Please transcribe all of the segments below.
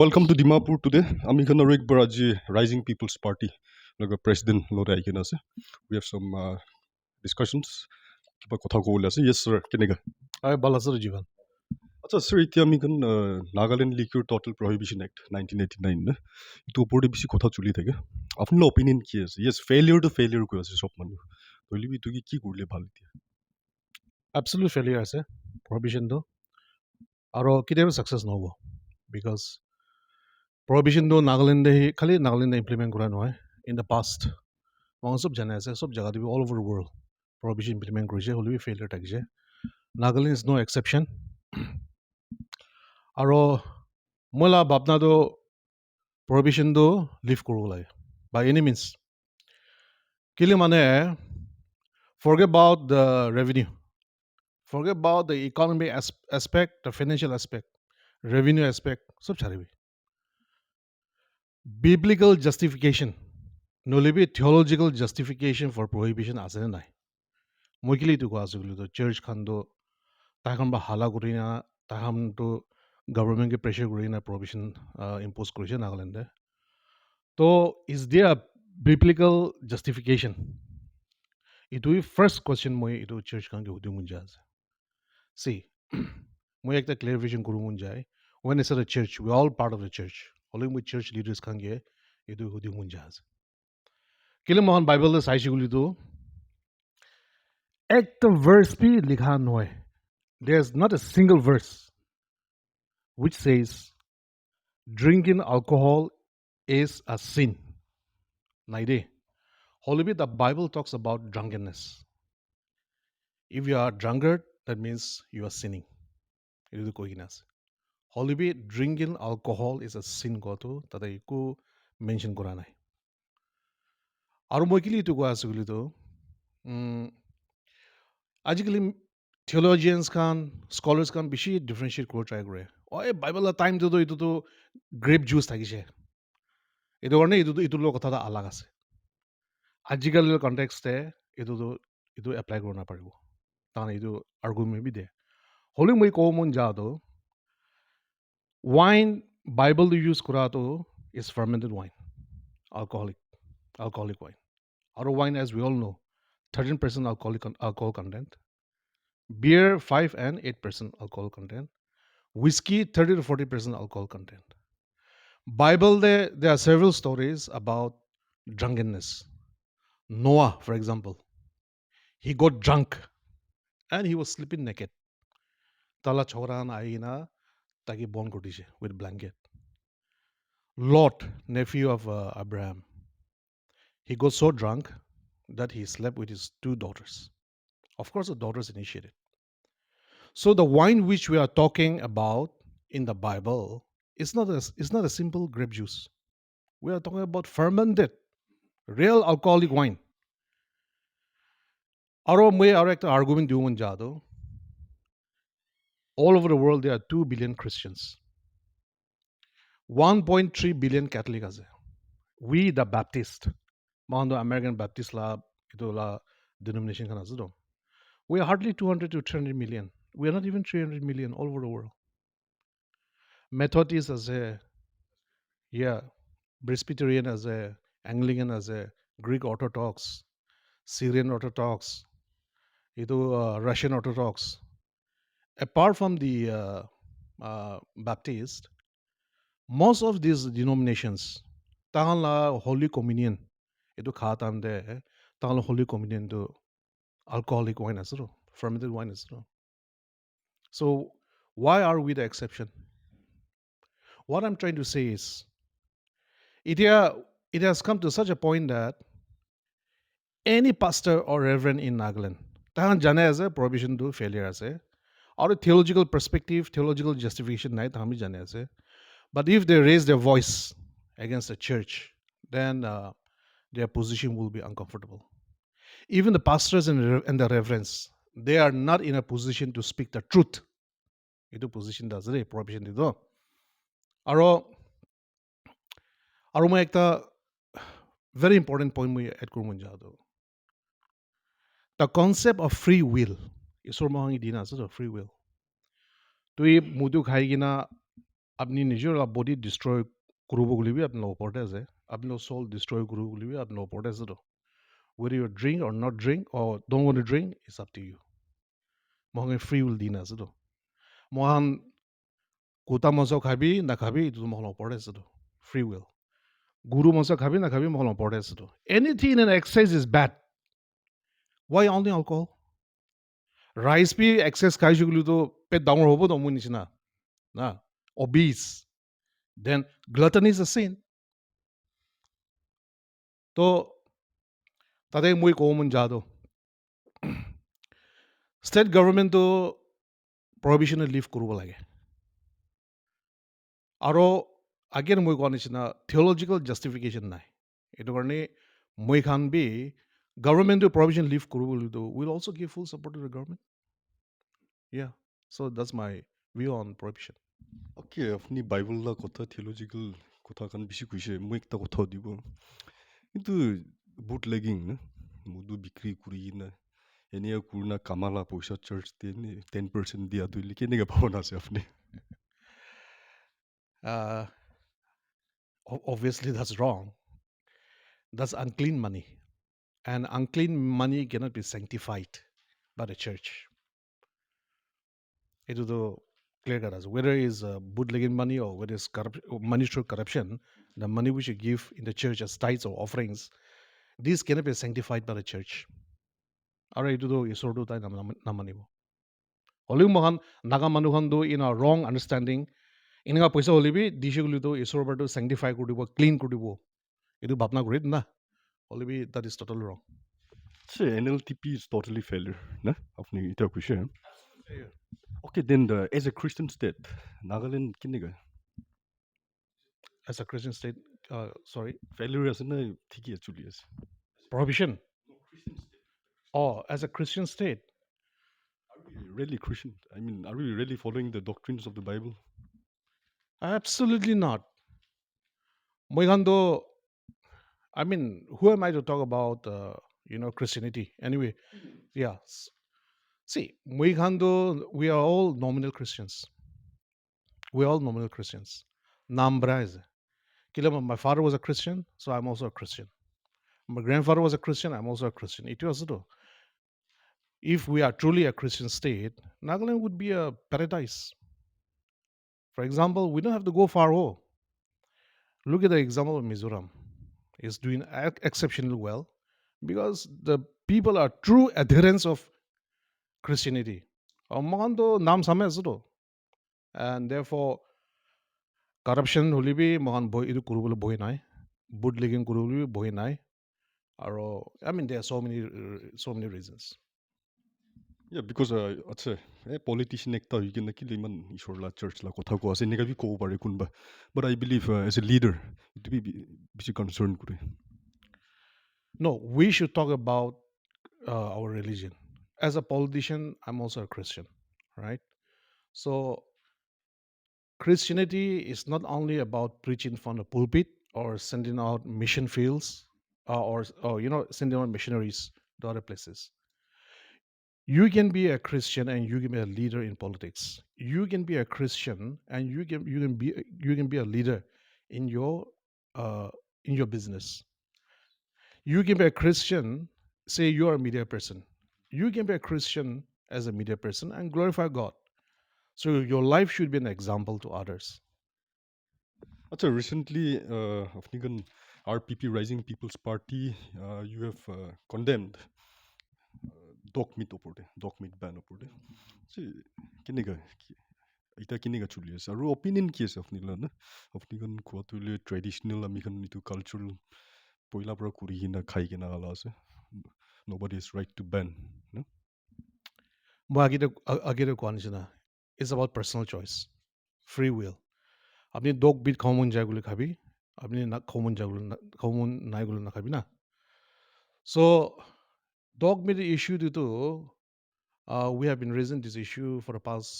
Welcome to Dimapur today. আমি এখানে আৰু একবাৰ আজি Rising People's Party লগত প্ৰেচিডেণ্ট লৰাই আহি কিনে আছে. We have some discussions. কিবা কথা ক'বলৈ আছে. Yes, sir. কেনেকা? হয় বালাসৰ জীৱন আচ্ছা, sir, এতিয়া আমি এখন Nagaland liquid total prohibition act 1989 না এইটোৰ ওপৰতে বেছি কথা চলি থাকে. আপোনাৰ অপিনিয়ন কি আছে? য়েছ, ফেইলিয়ৰ কৈ আছে চব মানুহ. তইলি এইটো কি কৰিলে ভাল এতিয়া? এবছলিউট ফেইলিয়াৰ আছে প্ৰহিবিশ্যনটো আৰু কেতিয়াবা ছাকচেছ নহ'ব বিকজ প্ৰহিবিশ্যনটো খালি নাগালেণ্ডে ইমপ্লিমেণ্ট কৰা নহয় ইন দ্য পাষ্ট মই চব জানে আছে চব জেগাতে all over world prohibition implement কৰিছে হ'লেও ফেইলিয়াৰ থাকিছে নাগালেণ্ড ইজ ন' এক্সেপশ্যন আৰু মই ভাবনাটো প্ৰহিবিশ্যনটো লিভ কৰিব লাগে বাই এনি মিনছ কেলে মানে forget about the revenue. Forget about the economic aspect, the financial aspect, revenue aspect. सब छाड़े भी. Biblical justification. नोले भी theological justification for prohibition आसे नहीं. मुझे तो क्या आसे तो church खान तो ताकन बा हाला करी ना ताकन तो government के pressure करी ना prohibition impose करी है नागालैंड है. तो is there a biblical justification? itu first question moi itu church kan ke hudu munja see moi ekta clarification kuru munja when I said a church we all part of the church only moi church leaders kan ge itu hudu munja kile mohan bible le saisi guli to ekta verse bhi likha noy there's not a single verse which says drinking alcohol is a sin naide holy the bible talks about drunkenness. If you are drunkard, that means you are sinning. Itu koi na ase. Holibi drinking alcohol is a sin koto tada iku mention kora nai. Aru moi kili itu ko ase guli to ajikali theologians kan scholars kan bishi differentiate kora try kore. Oi Bible la time to itu to grape juice thakise. Itu karone itu lo kotha ta alag ase. Ajikali context e itu apply kora na paribo. Tana itu argument bi de. Holi moi ko mon ja to wine Bible use kora to is fermented wine, alcoholic wine. Other wine, as we all know, 13% alcohol content. Beer 5 and 8% alcohol content. Whiskey 30 to 40% alcohol content. Bible there are several stories about drunkenness. Noah, for example, he got drunk and he was sleeping naked. Tala choran aina taki bon kotishe with blanket. Lot, nephew of Abraham, he got so drunk that he slept with his two daughters. Of course, the daughters initiated. So the wine which we are talking about in the Bible is not a simple grape juice. We are talking about fermented, real alcoholic wine. Aro may arect argument duman jado. All over the world there are 2 billion Christians. 1.3 billion Catholic ase. We the Baptist, Mando American Baptist la ito la denomination kan ase do. We are hardly 200 to 300 million. We are not even 300 million all over the world. Methodist as a Presbyterian as a Anglican as a Greek Orthodox, Syrian Orthodox, Russian Orthodox. Apart from the Baptist, most of these denominations, tahan Holy Communion, itu khatam de, tahan Holy Communion to alcoholic wine as well, fermented wine as well. So why are we the exception? What I'm trying to say is, it has come to such a point that any pastor or reverend in Nagaland, tahan jane as a prohibition to failure as a, or a theological perspective, theological justification, nahi tahami jane as a. But if they raise their voice against the church, then their position will be uncomfortable. Even the pastors and the reverends, they are not in a position to speak the truth. Itu position does it, prohibition dito. Aro mo ekta very important point mo add kuru munjado. The concept of free will is so mahang idina so free will. Tui mudu khai gina আপনি নিজৰ body ডিষ্ট্ৰয় কৰিব বুলি আপোনাৰ ওপৰতে আছে, আপোনাৰ soul destroy কৰিব বুলি আপোনাৰ ওপৰতে আছে তো। Whether you drink or not drink or don't want to drink, it's up to you. মই free will দি আছে তো। মই কুটা মাংস খাবি না খাবি এইটো মোৰ ওপৰতে আছে তো। Free will. গুৰু মাংস খাবি না খাবি মোৰ ওপৰতে আছে তো। Anything in excess is bad. Why only alcohol? Rice भी excess খাইছো বুলি তো পেট ডাঙৰ হ'ব তো মোৰ নিচিনা না, obese. Then gluttony is a sin. তো তাতে মই ক'ব মন যাওঁ তো ষ্টেট গভৰ্ণমেণ্টটো প্ৰহিবিশ্যনে লিভ কৰিব লাগে। আৰু আগেৰ মই কোৱা নিচিনা থিঅলজিকেল জাষ্টিফিকেশ্যন নাই। এইটো কাৰণে মই খান বি গভৰ্ণমেণ্টটো প্ৰভিশ্যন লিভ কৰিব বুলিতো will also' give full support to the government. Yeah, so' that's my view on prohibition. Okay, আপুনি বাইবেলৰ কথা থিঅলজিকেল কথা কাৰণ বেছি কৈছে। মই একটা কথা দিব, কিন্তু বুট লেগিং না মধু বিক্ৰী কৰি না এনে কুৰ্ণা কামালা পইচা চাৰ্জ দিয়ে 10% দিয়া দিলে কেনেকৈ ভাৱনা আছে আপুনি? Obviously, that's wrong. That's unclean money. And unclean money cannot be sanctified by the church. It is the clear cut as whether it's bootlegging money or whether it's money through corruption, the money which you give in the church as tithes or offerings, these cannot be sanctified by the church. আৰু এইটোতো ঈশ্বৰটো তাই নামানিব। হ'লেও মহান Naga মানুহখনটো in a ৰং understanding এনেকুৱা পইচা হ'লেবি দিছে বুলিতো ঈশ্বৰৰ পৰাটো চেংটিফাই কৰি দিব, ক্লিন কৰি দিব, এইটো ভাৱনা কৰিত না, হ'লেবি দ্যাট ইজ ট'টেলি ৰং। NLTP is totally failure না আপুনি এতিয়া কৈছে। Okay, then as a Christian state, Nagaland কেনেকৈ? As a Christian state, sorry, Failure আছে না ঠিকই চলি আছে? prohibition. No, Christian state. Oh, as a Christian state, Are we really Christian? I mean, are we really following the doctrines of the Bible? absolutely not. Moigando, I mean, who am I to talk about, Christianity? Anyway, yeah. See, Moigando, we are all nominal Christians. We are all nominal Christians. Nambra is. My father was a Christian, so I'm also a Christian. My grandfather was a Christian, I'm also a Christian. It was also. If we are truly a Christian state, Nagaland would be a paradise. For example, we don't have to go far away. Look at the example of Mizoram. It's doing exceptionally well because the people are true adherents of Christianity. And therefore, corruption হলিবি মহান এইটো কৰিবলৈ বহি নাই, bootlegging কৰিবলৈ বহি নাই, আৰু I mean there are so many reasons. Yeah, because আচ্ছা পলিটিচিয়ান একটা হৈ কিনে কি ইমান ঈশ্বৰলা চাৰ্চলা কথা কোৱা আছে এনেকৈ ক'ব পাৰে কোনোবা, বাট আই বিলিভ এজ এ লিডাৰ এইটো বেছি কনচাৰ্ণ কৰে। No, we should talk about our religion. As a politician, I'm also a Christian, right? So Christianity is not only about preaching from the pulpit or sending out mission fields or sending out missionaries to other places. You can be a Christian and you can be a leader in politics. You can be a Christian and you can be a leader in your business. You can be a Christian, say you are a media person. You can be a Christian as a media person and glorify God. So your life should be an example to others. আচ্ছা, recently আপুনি কোন RPP rising people's party you have condemned dog meat ওপৰতে, dog meat ban ওপৰতে কেনেকৈ এতিয়া কেনেকৈ চলি আছে আৰু অপিনিয়ন কি আছে আপোনাৰ না? আপুনি কোৱাটো ট্ৰেডিশ্যনেল আমি এইটো কালচাৰেল পইলাৰ পৰা কৰি কিনে খাই কিনে আলা আছে, nobody is right to ban না? মই আগেতে কোৱা নিচিনা, it's about personal choice, free will. আপনি ডগ বিট খাব মন যায় বুলি খাবি, আপনি খাব মন নাই বুলি নাখাবি না। So dog meat issue dito, we have been raising this issue for the past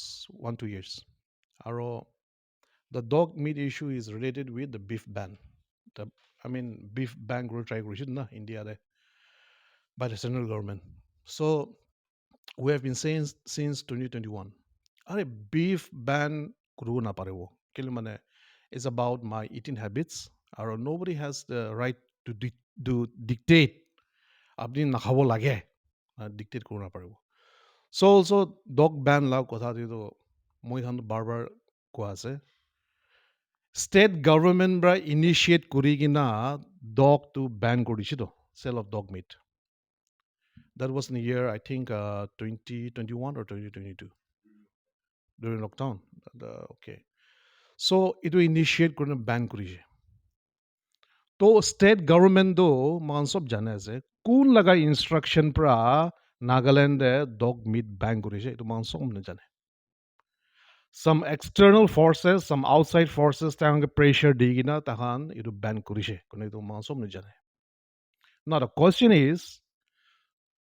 1-2 years. The dog meat issue is related with the beef ban. Beef ban will try na India by the central government. So we have been saying since 2021, beef ban kuru na parewo. Kilo mane is about my eating habits. Or nobody has the right to dictate. Apni nakhabo lage. Dictate korna paribo. So also dog ban law kotha di to moi khan barbar ko ase. State government bra initiate kuri kina dog to ban korishi to sale of dog meat. That was in the year I think 2021 or 2022 during lockdown. Okay. So it will initiate kuri ban korishi. To state government do man sob jane ase kun laga instruction pra Nagaland dog meat ban korishi to man sob ne jane. Some external forces, some outside forces tang pressure digina tahan itu ban kurishe kono itu mansom ne jane. Now the question is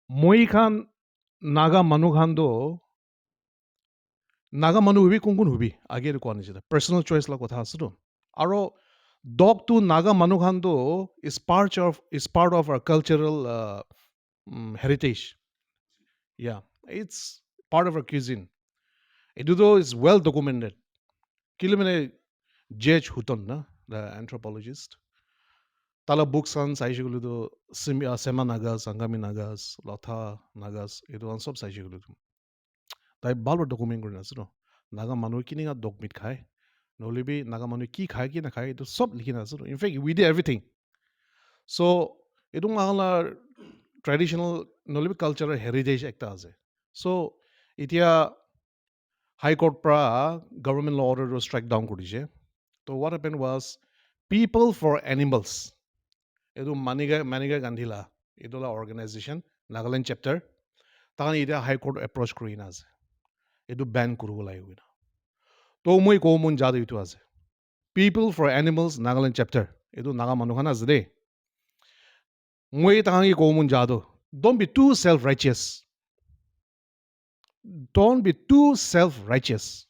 moi khan naga manu khan do naga manu hubi kun hubi age ko ani jada personal choice la kotha asu aro dog to naga manu khan do is part of our cultural heritage. Yeah, it's part of our cuisine. It do is well documented. Kilomene Judge Hutton, na, the anthropologist. Tala books on Saishiguludu, Sema Nagas, Angami Nagas, Lotha Nagas, it was sub Saishiguludu. Tai Balba document Grunas, no. Naga Manu kining a dog meat kai. No libi Naga Manu ki kai ki na kai, to sub likinas. In fact, we did everything. So, it was traditional no libi cultural heritage actors. So, itia High Court pra government law order to strike down Kudije. So, what happened was People for Animals. Itu Maniga Gandhila. Itu la organization, Nagaland chapter. Takan ida High Court approach kuri na ase. Itu ban kuru lai huina. To moi ko mun jadu itu ase. People for Animals Nagaland chapter. Itu Naga Manukhana ase de. Moi takan ko mun jadu. Don't be too self-righteous. Don't be too self-righteous.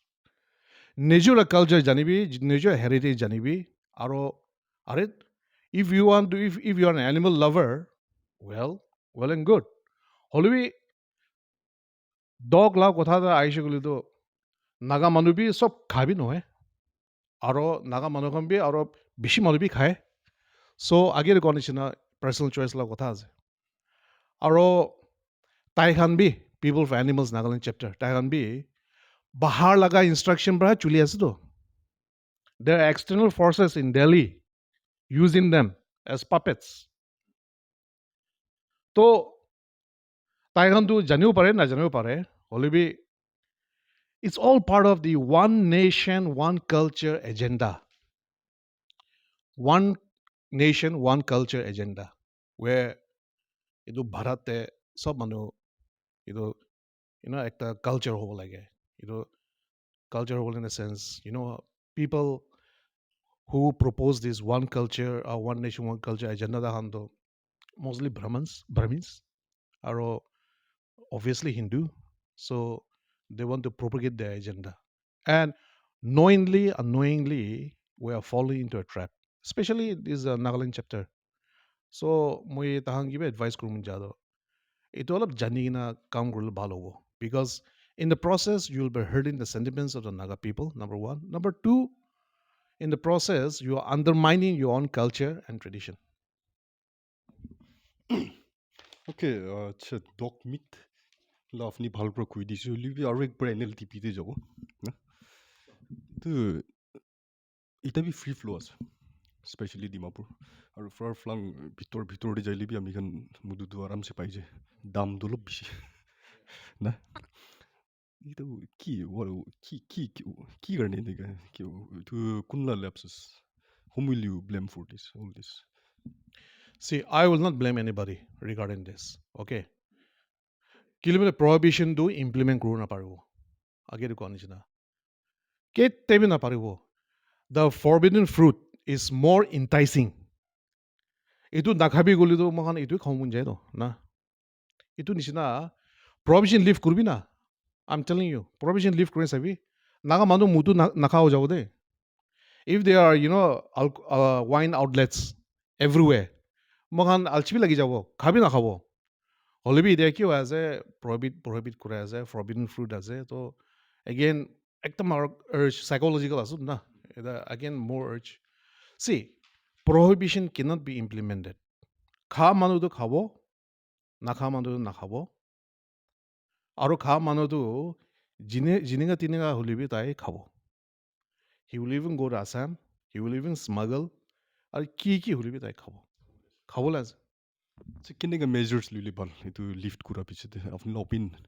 নিজৰ culture janibi, নিজৰ heritage janibi, aro are if you want to if you are an animal lover, well and good. Holibi dog la kotha da aishe guli to naga manu bi sob khabi nohe. Aro naga manu khan bi aro bishi manu bi khaye. So agir konishina personal choice la kotha ase. Aro tai khan bi People for Animals Nagaland chapter. Tai khan bi bahar laga instruction pra chuli ase to. There are external forces in Delhi using them as puppets. তো তাইখানটো জানিব পাৰে নাজানিব পাৰে হ'লে it's all part of the one nation one culture agenda. One nation one culture agenda where এইটো ভাৰতে সব মানুহ এইটো একটা culture হ'ব লাগে এইটো culture হ'ব in a sense people who propose this one culture or one nation one culture agenda তাহাঁতো mostly Brahmins are obviously Hindu, so they want to propagate their agenda. And knowingly, unknowingly, we are falling into a trap, especially this Nagaland chapter. So, moi tahang give advice kurum jado. It all of janina kam gurul balogo because in the process you will be hurting the sentiments of the Naga people. Number one, number two, in the process you are undermining your own culture and tradition. Okay আচ্ছা dog meat লা আপনি ভাল পৰা কৈ দিছোঁ লিবি আৰু একবাৰ NLTPতে যাব না তো এটা বি ফ্ৰী ফ্ল' আছে স্পেচিয়েলি ডিমাপুৰ আৰু ফ্লাৰ ফ্লাং ভিতৰতে যাই লিবি আমি খান মুদুটো আৰামছে পাই যায় দামটো অলপ বেছি না এইটো কি কাৰণে এনেকৈ এইটো কোনলা লেপছেছ whom will you blame for this all this See, I will not blame anybody regarding this. Okay. Kilomene prohibition do implement kuru na paribo. Agir ko anijina. Ketebi na paribo. The forbidden fruit is more enticing. Itu nakhabi guli do makan itu khamun jay do na. Itu nishina prohibition lift kurbi na. I'm telling you, prohibition lift kurin sabi. Naga manu mutu nakao jaw de. If there are wine outlets everywhere, makan alchibi lagi jawo. Khabi na khabo. Holibi there কি হয় আছে prohibit করে আছে forbidden fruit আছে তো again একটা psychological আছে না again more urge. See, prohibition cannot be implemented. খা মানুহটো খাব, নাখা মানুহটো নাখাব, আৰু খা মানুহটো জিনিঙা তিনিঙা হ'লেবি তাই খাব. He will even go to Assam, he will even smuggle, আৰু কি হ'লেবি তাই খাব. খাবলৈ আছে. So কেনেকৈ মেজাৰ্ছ ল'লে ভাল এইটো লিফ্ট কৰাৰ পিছতে আপোনাৰ অপিনিয়ন?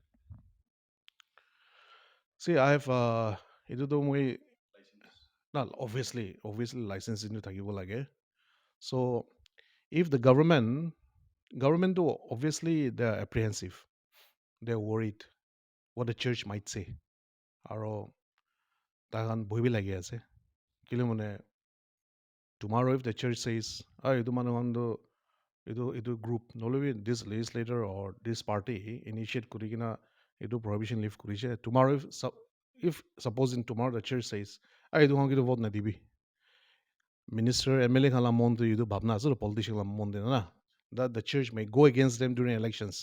See, I have এইটোতো মই না obviously license into থাকিব লাগে. So if the government obviously they're apprehensive, they're worried what the church might say, আৰু তাহান বহিবি লাগি আছে কেলে মানে tomorrow if the church says এইটো মানুহটো এইটো group নহ'লে this legislator or this party initiate কৰি কিনা এইটো prohibition lift কৰিছে, tomorrow if supposing tomorrow the church says এইটো কিন্তু vote নিদিবি, minister MLA খালা মনটো এইটো ভাবনা আছে politician খালা মন দিয়ে না, that the church may go against them during elections,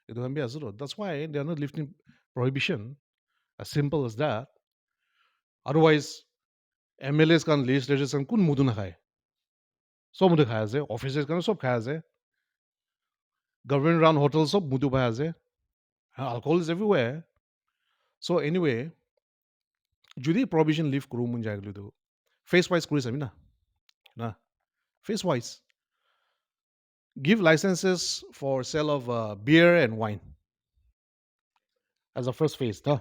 এইটো খান বি আছে. That's why they are not lifting prohibition, as simple as that. Otherwise MLAs kan legislators kan কোন মুদু নাখায়, চব মুদু খাই আছে, অফিচাৰ্ছ কাৰণে চব খাই আছে, গভৰ্ণমেণ্ট ৰান হোটেল চব মুদু পাই আছে, alcohol is everywhere. So anyway, যদি prohibition lift কৰোঁ মন যায় গ'লেতো face wise কৰি চাবি না face wise give licenses for sale of beer and wine as a first phase da,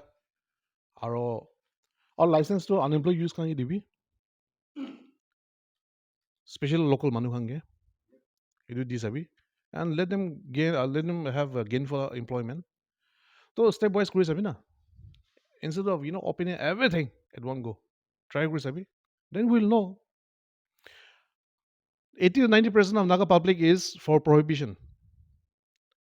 আৰু license to unemployed use কাৰণে দিবি, special local মানুহ খানগে এইটো দি চাবি, and let them have gainful employment. So step wise কৰি চাবি না, instead of opening everything at one go, try কৰি চাবি, then we'll know. 80 to 90% of Naga public is for prohibition.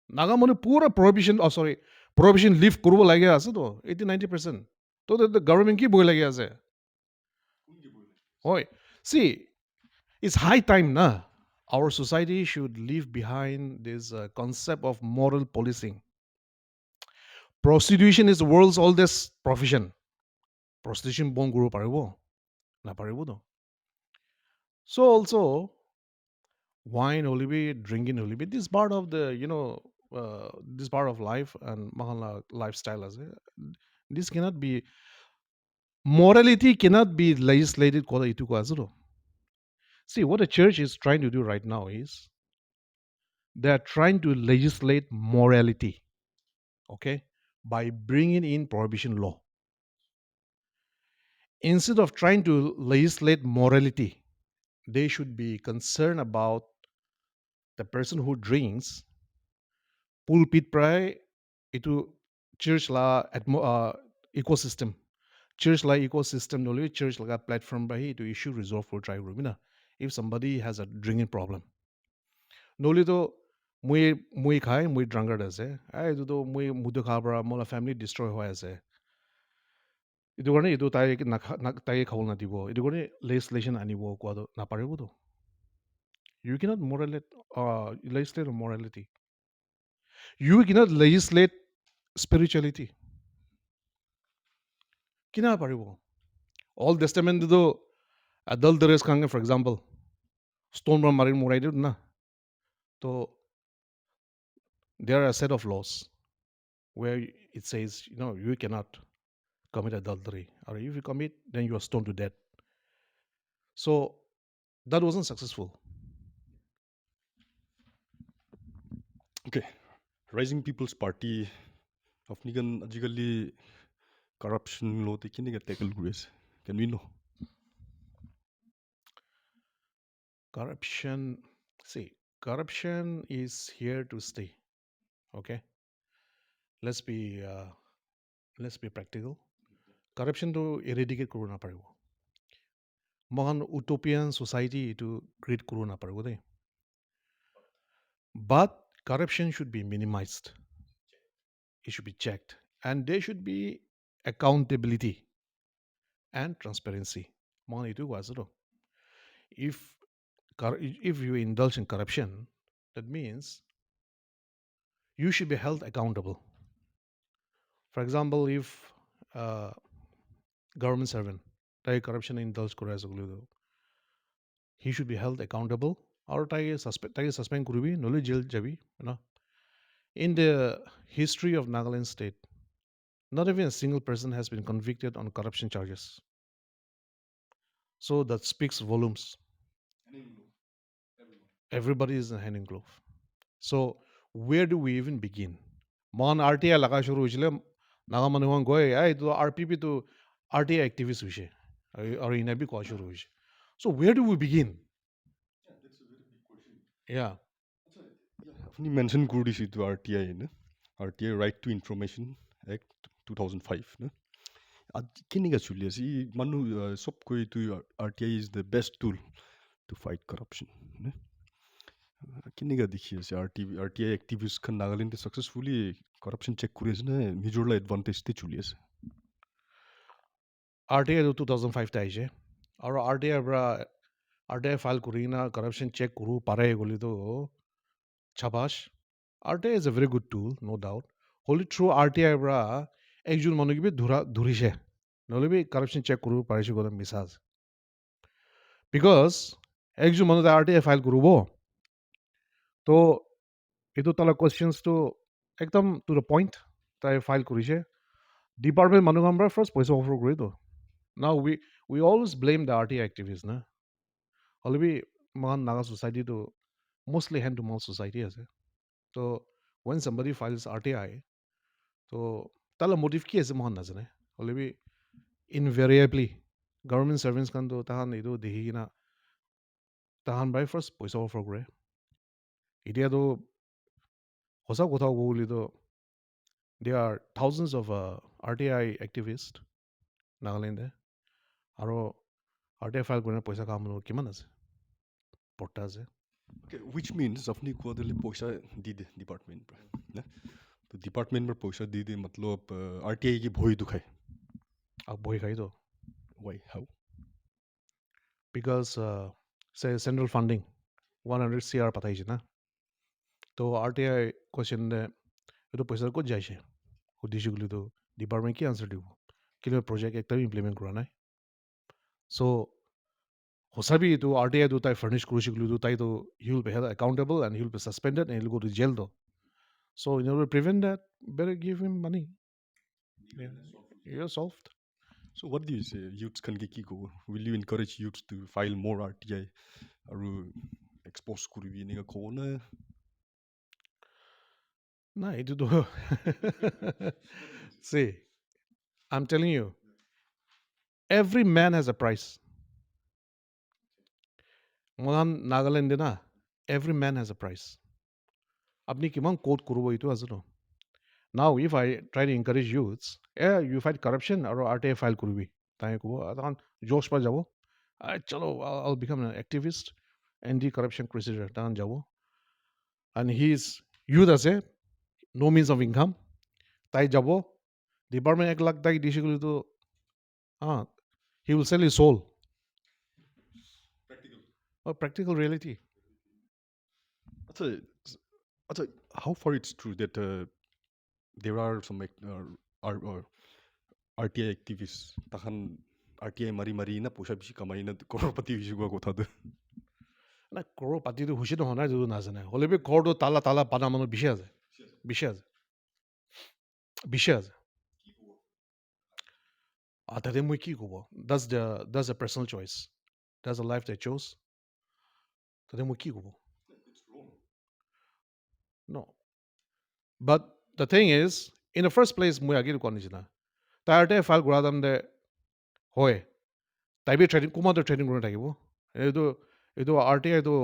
Naga মানুহ পুৰা prohibition lift কৰিব লাগে আছে তো 80-90%. তো the government কি বহি লাগে আছে? হয়. See, it's high time na. Our society should leave behind this concept of moral policing. Prostitution is the world's oldest profession. Prostitution বন্ধ কৰিব পাৰিব? নাপাৰিব তো. So also, wine holibi, drinking holibi, this is part of the this part of life and mahala lifestyle as this cannot be, morality cannot be legislated koda itu ko azuro. See, what the church is trying to do right now is they are trying to legislate morality, okay, by bringing in prohibition law. Instead of trying to legislate morality, they should be concerned about the person who drinks pulpit pray itu church la ecosystem, church la ecosystem noli church la platform by to issue resolve for try room na, if somebody has a drinking problem noli to mui khai mui drunkard ase ai to mui mudu kha bara mola family destroy hoy ase, itu karone itu tai khawol na dibo, itu karone legislation anibo kwa do na paribo to. You cannot legislate morality. You cannot legislate spirituality. Kina paribo? Old Testament do adulterers kange, for example, stone from marin morai do na. So there are a set of laws where it says you cannot commit adultery, or if you commit, then you are stoned to death. So that wasn't successful. Okay, Rising People's Party আপুনি kan আজিকালি corruption লওঁতে কেনেকৈ tackle কৰি আছে? Can we know? Corruption, see, corruption is here to stay. Okay, let's be practical. Corruption to eradicate কৰিব নাপাৰিব. মহান utopian society to create কৰিব নাপাৰিব দেই. But corruption should be minimized. It should be checked, and there should be accountability and transparency. মহান এইটো কোৱা আছে তো. If you indulge in corruption, that means you should be held accountable. For example, if government servant তাই corruption indulge কৰে আছে বুলি he should be held accountable আৰু তাকে suspend কৰিবি নহ'লে jail যাবি in the history of Nagaland state not even a single person has been convicted on corruption charges so that speaks volumes everybody is in hand in glove so where do we even begin মন RTI লগা শুরু হয়েছিল নাগা মানুহ গৈ এইটো RPP to RTI activist হৈছে আৰু ইনাবি কোৱা শুৰু হৈছে so where do we begin yeah আপুনি মেনশ্যন কৰি দিছে এইটো RTI ন RTI right to information act 2005 ন আজি কেনেকৈ চলি আছে ই মানুহ চব কৈ এইটো RTI is the best tool to fight corruption ন কেনেকৈ দেখি আছে RTI এক্টিভিষ্টখন নাগালেণ্ডে ছাকচেছফুলি কৰাপশ্যন চেক কৰি আছে নে নিজৰলৈ এডভান্টেজতে চলি আছে RTI 2005 আহিছে আৰু RTI ফাইল কৰি না কৰাপশ্যন চেক কৰোঁ পাৰে গ'লেতো চাবাছ RTI is a very good tool no doubt হ'লে থ্ৰু RTI পৰা একজন মানুহকে ধৰিছে নহ'লে কৰাপশ্যন চেক কৰিব পাৰিছে গ'লে মিছা আছে বিকজ একজন মানুহ RTI ফাইল কৰিব তো এইটো তাৰ কুৱেশ্যনছটো একদম টু দ্য পইণ্ট তাই ফাইল কৰিছে ডিপাৰ্টমেণ্ট মানুহৰ পৰা ফাৰ্ষ্ট পইচা অফাৰ কৰিতো now we always blame the RTI activists na already man Naga society to mostly hand to mouth society ase so when somebody files RTI so tala motive ki ase mohan najane already invariably government servants kan to tahan edu dehi na tahan by first paisa offer kore itia to hosa kotha boli to there are thousands of RTI activists Nagaland aro RTI file korina paisa kaam kiman ase porta ase which means আপুনি কোৱা দিলে পইচা দি দিয়ে department পৰা না তো department পৰা পইচা দি দিয়ে মতলব RTI কি ভয় দুখায় বহি খাই তো why how because say central funding 100 CR পাঠাইছে না তো RTI question এইটো পইচা ক'ত যাইছে সুধিছোঁ বুলি তো ডিপাৰ্টমেণ্ট কি আনচাৰ দিব কিন্তু প্ৰজেক্ট একটাও ইমপ্লিমেণ্ট কৰা নাই চ' সঁচাবি এইটো RTI টো তাই ফাৰ্নিছ কৰিছে বুলি তাইতো he will be held accountable and he will be suspended and will go to jail তো so' in order prevent that better give him money you solved so what do you say youths can ki ko will you encourage youths to file more RTI aru expose kuribi nega ko na না এইটোতো see I'm telling you every man has a price মহান নাগালেণ্ডে না every man has a price আপনি কিমান coat কৰিব এইটো আছে ন now if I try to encourage youths you fight corruption আৰু RTI ফাইল কৰিবি তাই ক'ব তখন জোশ পাই যাব চলো I'll become an activist anti-corruption crusader তখন যাব and his youth আছে no means of income তাই যাব ডিপাৰ্টমেণ্ট 1 লাখ তাই দিছে বুলি তো he will sell his soul practical reality Achha, how far it's true that there are some RTI activists tahan RTI mari na poisa bishi kamai na crorepati hoise koa kotha to না কৰোঁ পাতিটো হৈছে নহয় নাই যদি নাজানে হ'লে B ঘৰটো তালা পানা মানুহ বিচে আছে তাতে মই কি ক'ব that's a personal choice that's a life they chose তাতে মই কি ক'ব no but the thing is in the first place মই আগেয়ে কোৱা নিচিনা তাই RTI ফাইল কৰা তাৰমানে হয় তাই বি ট্ৰেডিং কোমাটো ট্ৰেডিং কৰি থাকিব এইটো RTIটো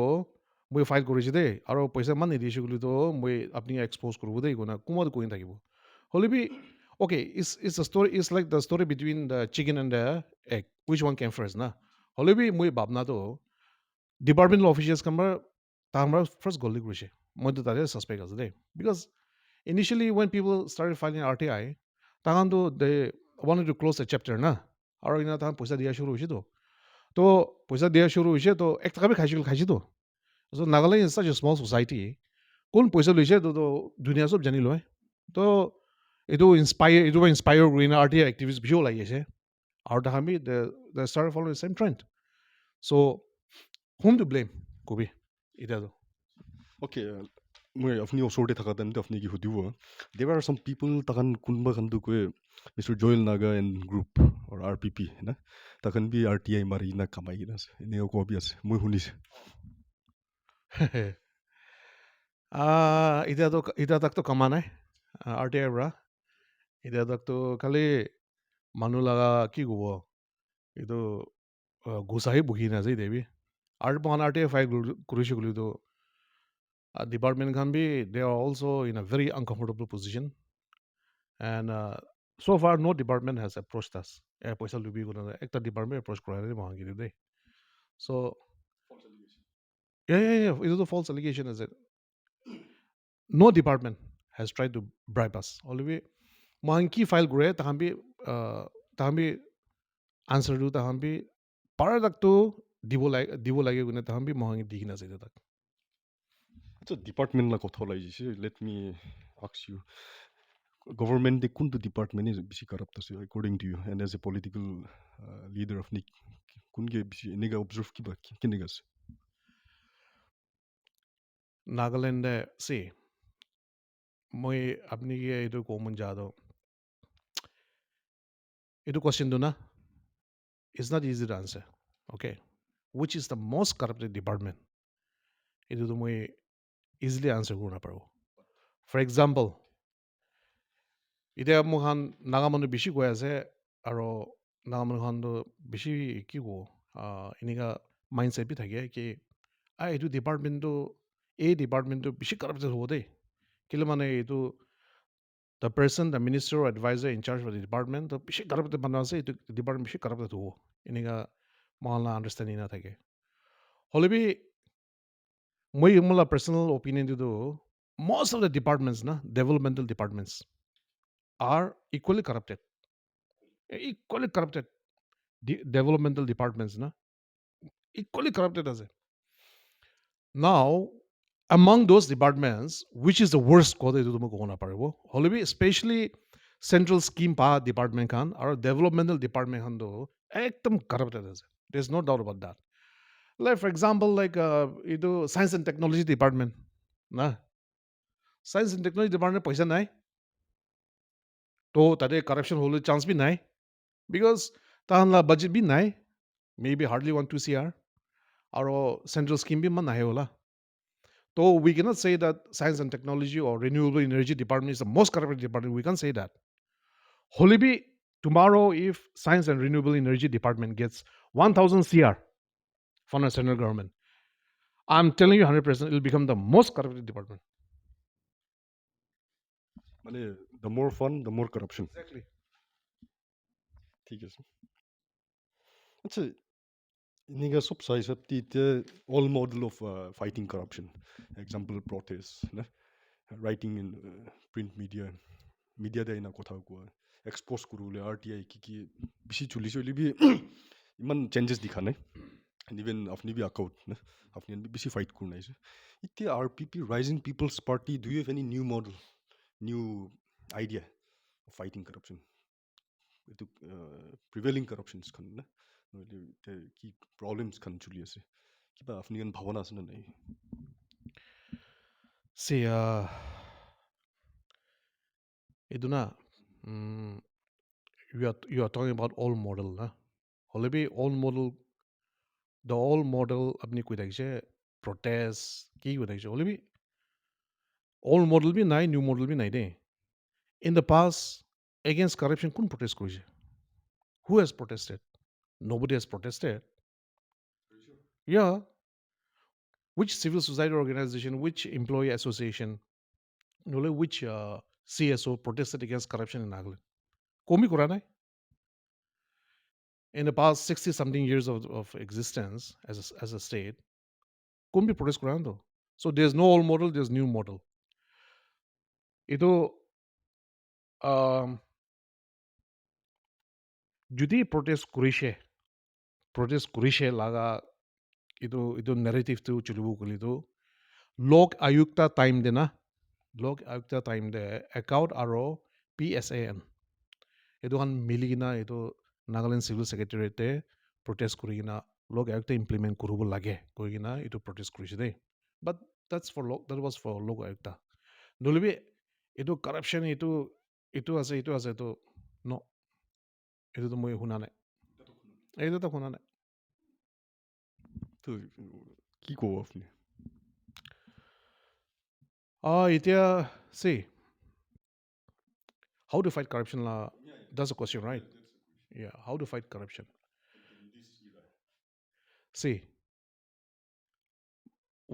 মই ফাইল কৰিছোঁ দেই আৰু পইচা ইমান নিদিছোঁ বুলিতো মই আপুনি এক্সপ'জ কৰিব দেই কোমাটো কৰি থাকিব হ'লে B okay it's a story it's like the story between the chicken and the egg which one came first na হ'লে বি মই ভাবনাটো ডিপাৰ্টমেণ্টেল অফিচাৰ্ছ কামৰ তাৰ ফাৰ্ষ্ট গল্লি কৰিছে মইতো তাতে ছাছপেক্ট আছে দেই because initially when people started filing RTI তাহাঁতো they wanted to close a chapter না আৰু ইনা তাহাঁত পইচা দিয়া শুরু হৈছেতো তো পইচা দিয়া শুরু হৈছে তো এক টাকা B খাইছেতো so Nagaland is such a small society কোন পইচা লৈছে তো দুনিয়া চব জানি লয় তো এইটো ইনস্পায়াৰ কৰি RTI এক্টিভিষ্ট বিহু লাগি আছে Our Dahami, they started following the same trend. So, whom to blame? Kobe. Ida. Okay, মই আপুনি ওচৰতে থকা টাইমতে আপুনি কি সুধিব there are some people তাহান কোনোবা খানটো কয় Mr. Joel Naga and group or RPP না তাহান বি RTI মাৰি না কামাই কিনা আছে এনেও কবি আছে মই শুনিছোঁ Ida tak to kamana. RTI bra. Ida tak to kali manulaga ki gubo. Itu gusahi buhi na zai devi. RTI file kurushi gulu to department can be they are also in a very uncomfortable position and so far no department has approached us. Paisa lubi guna ekta department approach kora re mahangi de. So yeah. It is a false allegation is it? No department has tried to bribe us. Already monkey file gure tahambi answer do tahambi paradak to dibo lage gune tahambi mohangi dikina sai tak. আচ্ছা ডিপাৰ্টমেণ্টলা কথা ওলাই যাইছে let me ask you government de কোনটো ডিপাৰ্টমেণ্টে বেছি কাৰাপ্ট আছে according to you and as a political leader of Nick কোনকে বেছি এনেকা observe কিবা কেনেকা আছে Nagaland see মই আপনি কি এইটো কমন যাদো এইটো question do na it's not easy to answer. Okay, which is the most corrupted department? এইটো তো মই easily answer কৰিব নাপাৰো. For example, এতিয়া মোখান নাগা মানুহ বেছি কৈ আছে আৰু নাগা মানুহখনটো বেছি কি কওঁ এনেকুৱা মাইণ্ডছেট বি থাকে কি এইটো ডিপাৰ্টমেণ্টটো এই ডিপাৰ্টমেণ্টটো বেছি কাৰাপ্টেড হ'ব দেই কেলৈ মানে এইটো the person the minister adviser in-charge of the department বেছি কাৰাপ্টেড মানুহ আছে এইটো ডিপাৰ্টমেণ্ট বেছি কাৰাপ্টেড হ'ব এনেকুৱা মহলা আণ্ডাৰষ্টেণ্ডিং নাথাকে হ'লে বি মই মোৰ personal অপিনিয়নটো most of the departments na developmental departments are equally corrupted. Equally corrupted. Developmental departments na equally corrupted as it. Now, among those departments, which is the worst code to mo kona parebo? Holibi especially central scheme pa department kan or developmental department kan do ekdam corrupted as it. There's no doubt about that. Like for example, like science and technology department, na science and technology department paisa nai. তো তাতে corruption হলে chance bhi nai because তাহানলা budget bhi nai maybe hardly 1-2 CR aro central scheme bhi man nahe hola so we cannot say that science and technology or renewable energy department is the most corrupt department we can't say that holy be tomorrow if science and renewable energy department gets 1000 CR from the central government I'm telling you 100% it will become the most corrupt department মানে the more fun the more corruption exactly ঠিক আছে আচ্ছা এনেকা সব চাই হিচাপটি এতিয়া all model of fighting corruption example protest না writing in print media মিডিয়াতে এনা কথা কোৱা এক্সপ'জ কৰোঁলে RTI কি বেছি চলিছে বি ইমান চেঞ্জেছ দেখা নাই ইভেন আপুনি বি আকাউট না আপুনি বি বেছি ফাইট কৰি নাইছে এতিয়া RPP rising people's party do you have any new model new idea of fighting corruption এইটো প্ৰিভেইলিং কৰাপশ্যনছ খান না নহ'লে এতিয়া কি প্ৰব্লেমছ খান চলি আছে কিবা আপুনি কাৰণ ভাৱনা আছে নে নাই see itu na you are talking about old model na hole bi old model the old model apni koi dakse protest ki koi dakse hole bi old model bi nai new model bi nai de in the past against corruption kun protest korise who has protested nobody has protested yeah which civil society organization which employee association which CSO protested against corruption in Nagaland komi kora nai in the past 60 something years of existence as a state couldn't be protest kurando. So there's no old model, there's new model. Ito যদি protest kurishe laga ito narrative to chulubu kulito lok ayukta time de na lok ayukta time de account aro PSAN ito kan miligina ito Nagaland Civil Secretariat protest kuri kina log ayuk implement kurubo lage koi kina itu protest kurishi de. But that was for log ayuk. Nolibi itu corruption itu ase itu no itu to moi huna nai. Itu to huna nai. তো কি ক'ব আপুনি? Itia see how to fight corruption la. That's a question, right? Yeah, how to fight corruption. See,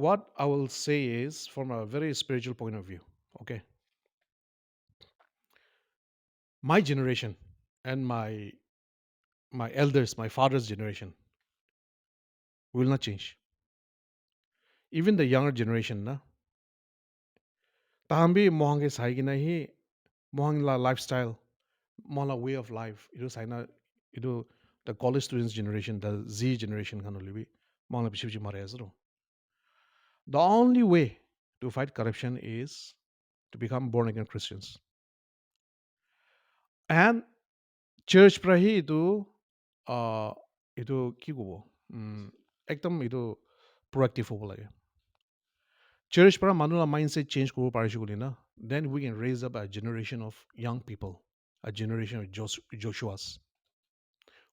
what I will say is from a very spiritual point of view. Okay, my generation and my elders, my father's generation will not change. Even the younger generation, na tahambi mohange saigi na hi mohang la lifestyle, mohang la way of life. Itu saina itu the college students generation, the Z generation kan olibi mohang la biship mare azro. The only way to fight corruption is to become born again Christians. And church prahi itu ki kobo ekdom itu proactive hobo lage. Church para manula mindset change kobo parishi kuli na, then we can raise up a generation of young people, a generation of Joshuas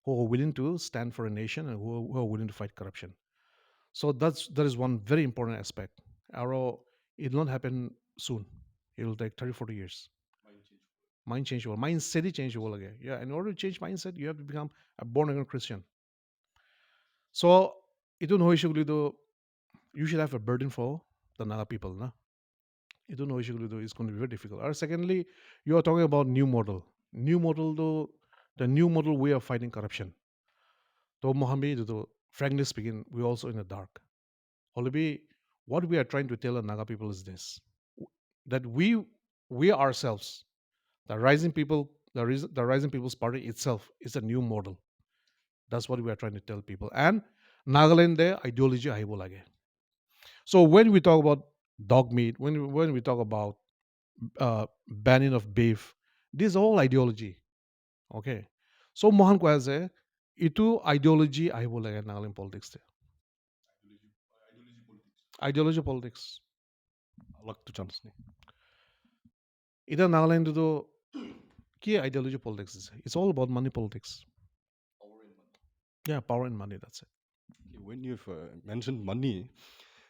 who are willing to stand for a nation and who are willing to fight corruption. So that is one very important aspect. It will not happen soon. It will take 30, 40 years. Mind change, mindset change. Yeah, in order to change mindset, you have to become a born again Christian. So, itu no issue you should have a burden for the Naga people. Na? Itu no issue it's going to be very difficult. Or secondly, you are talking about new model. New model though, the new model way of fighting corruption. So, Mohammed, frankly speaking, we're also in the dark. Holibi, what we are trying to tell the Naga people is this: that we ourselves, the rising people, the rising people's party itself is a new model. That's what we are trying to tell people. And Nagaland there ideology aibo lage. So when we talk about dog meat, when we talk about banning of beef, this is all ideology. Okay. So Mohan ko as itu ideology aibo lage Nagaland politics there. Ideology politics. Alak to chance nahi. Either Nagaland to key ideology politics is. It's all about money politics. Yeah, power and money. That's it. Okay, when you've mentioned money,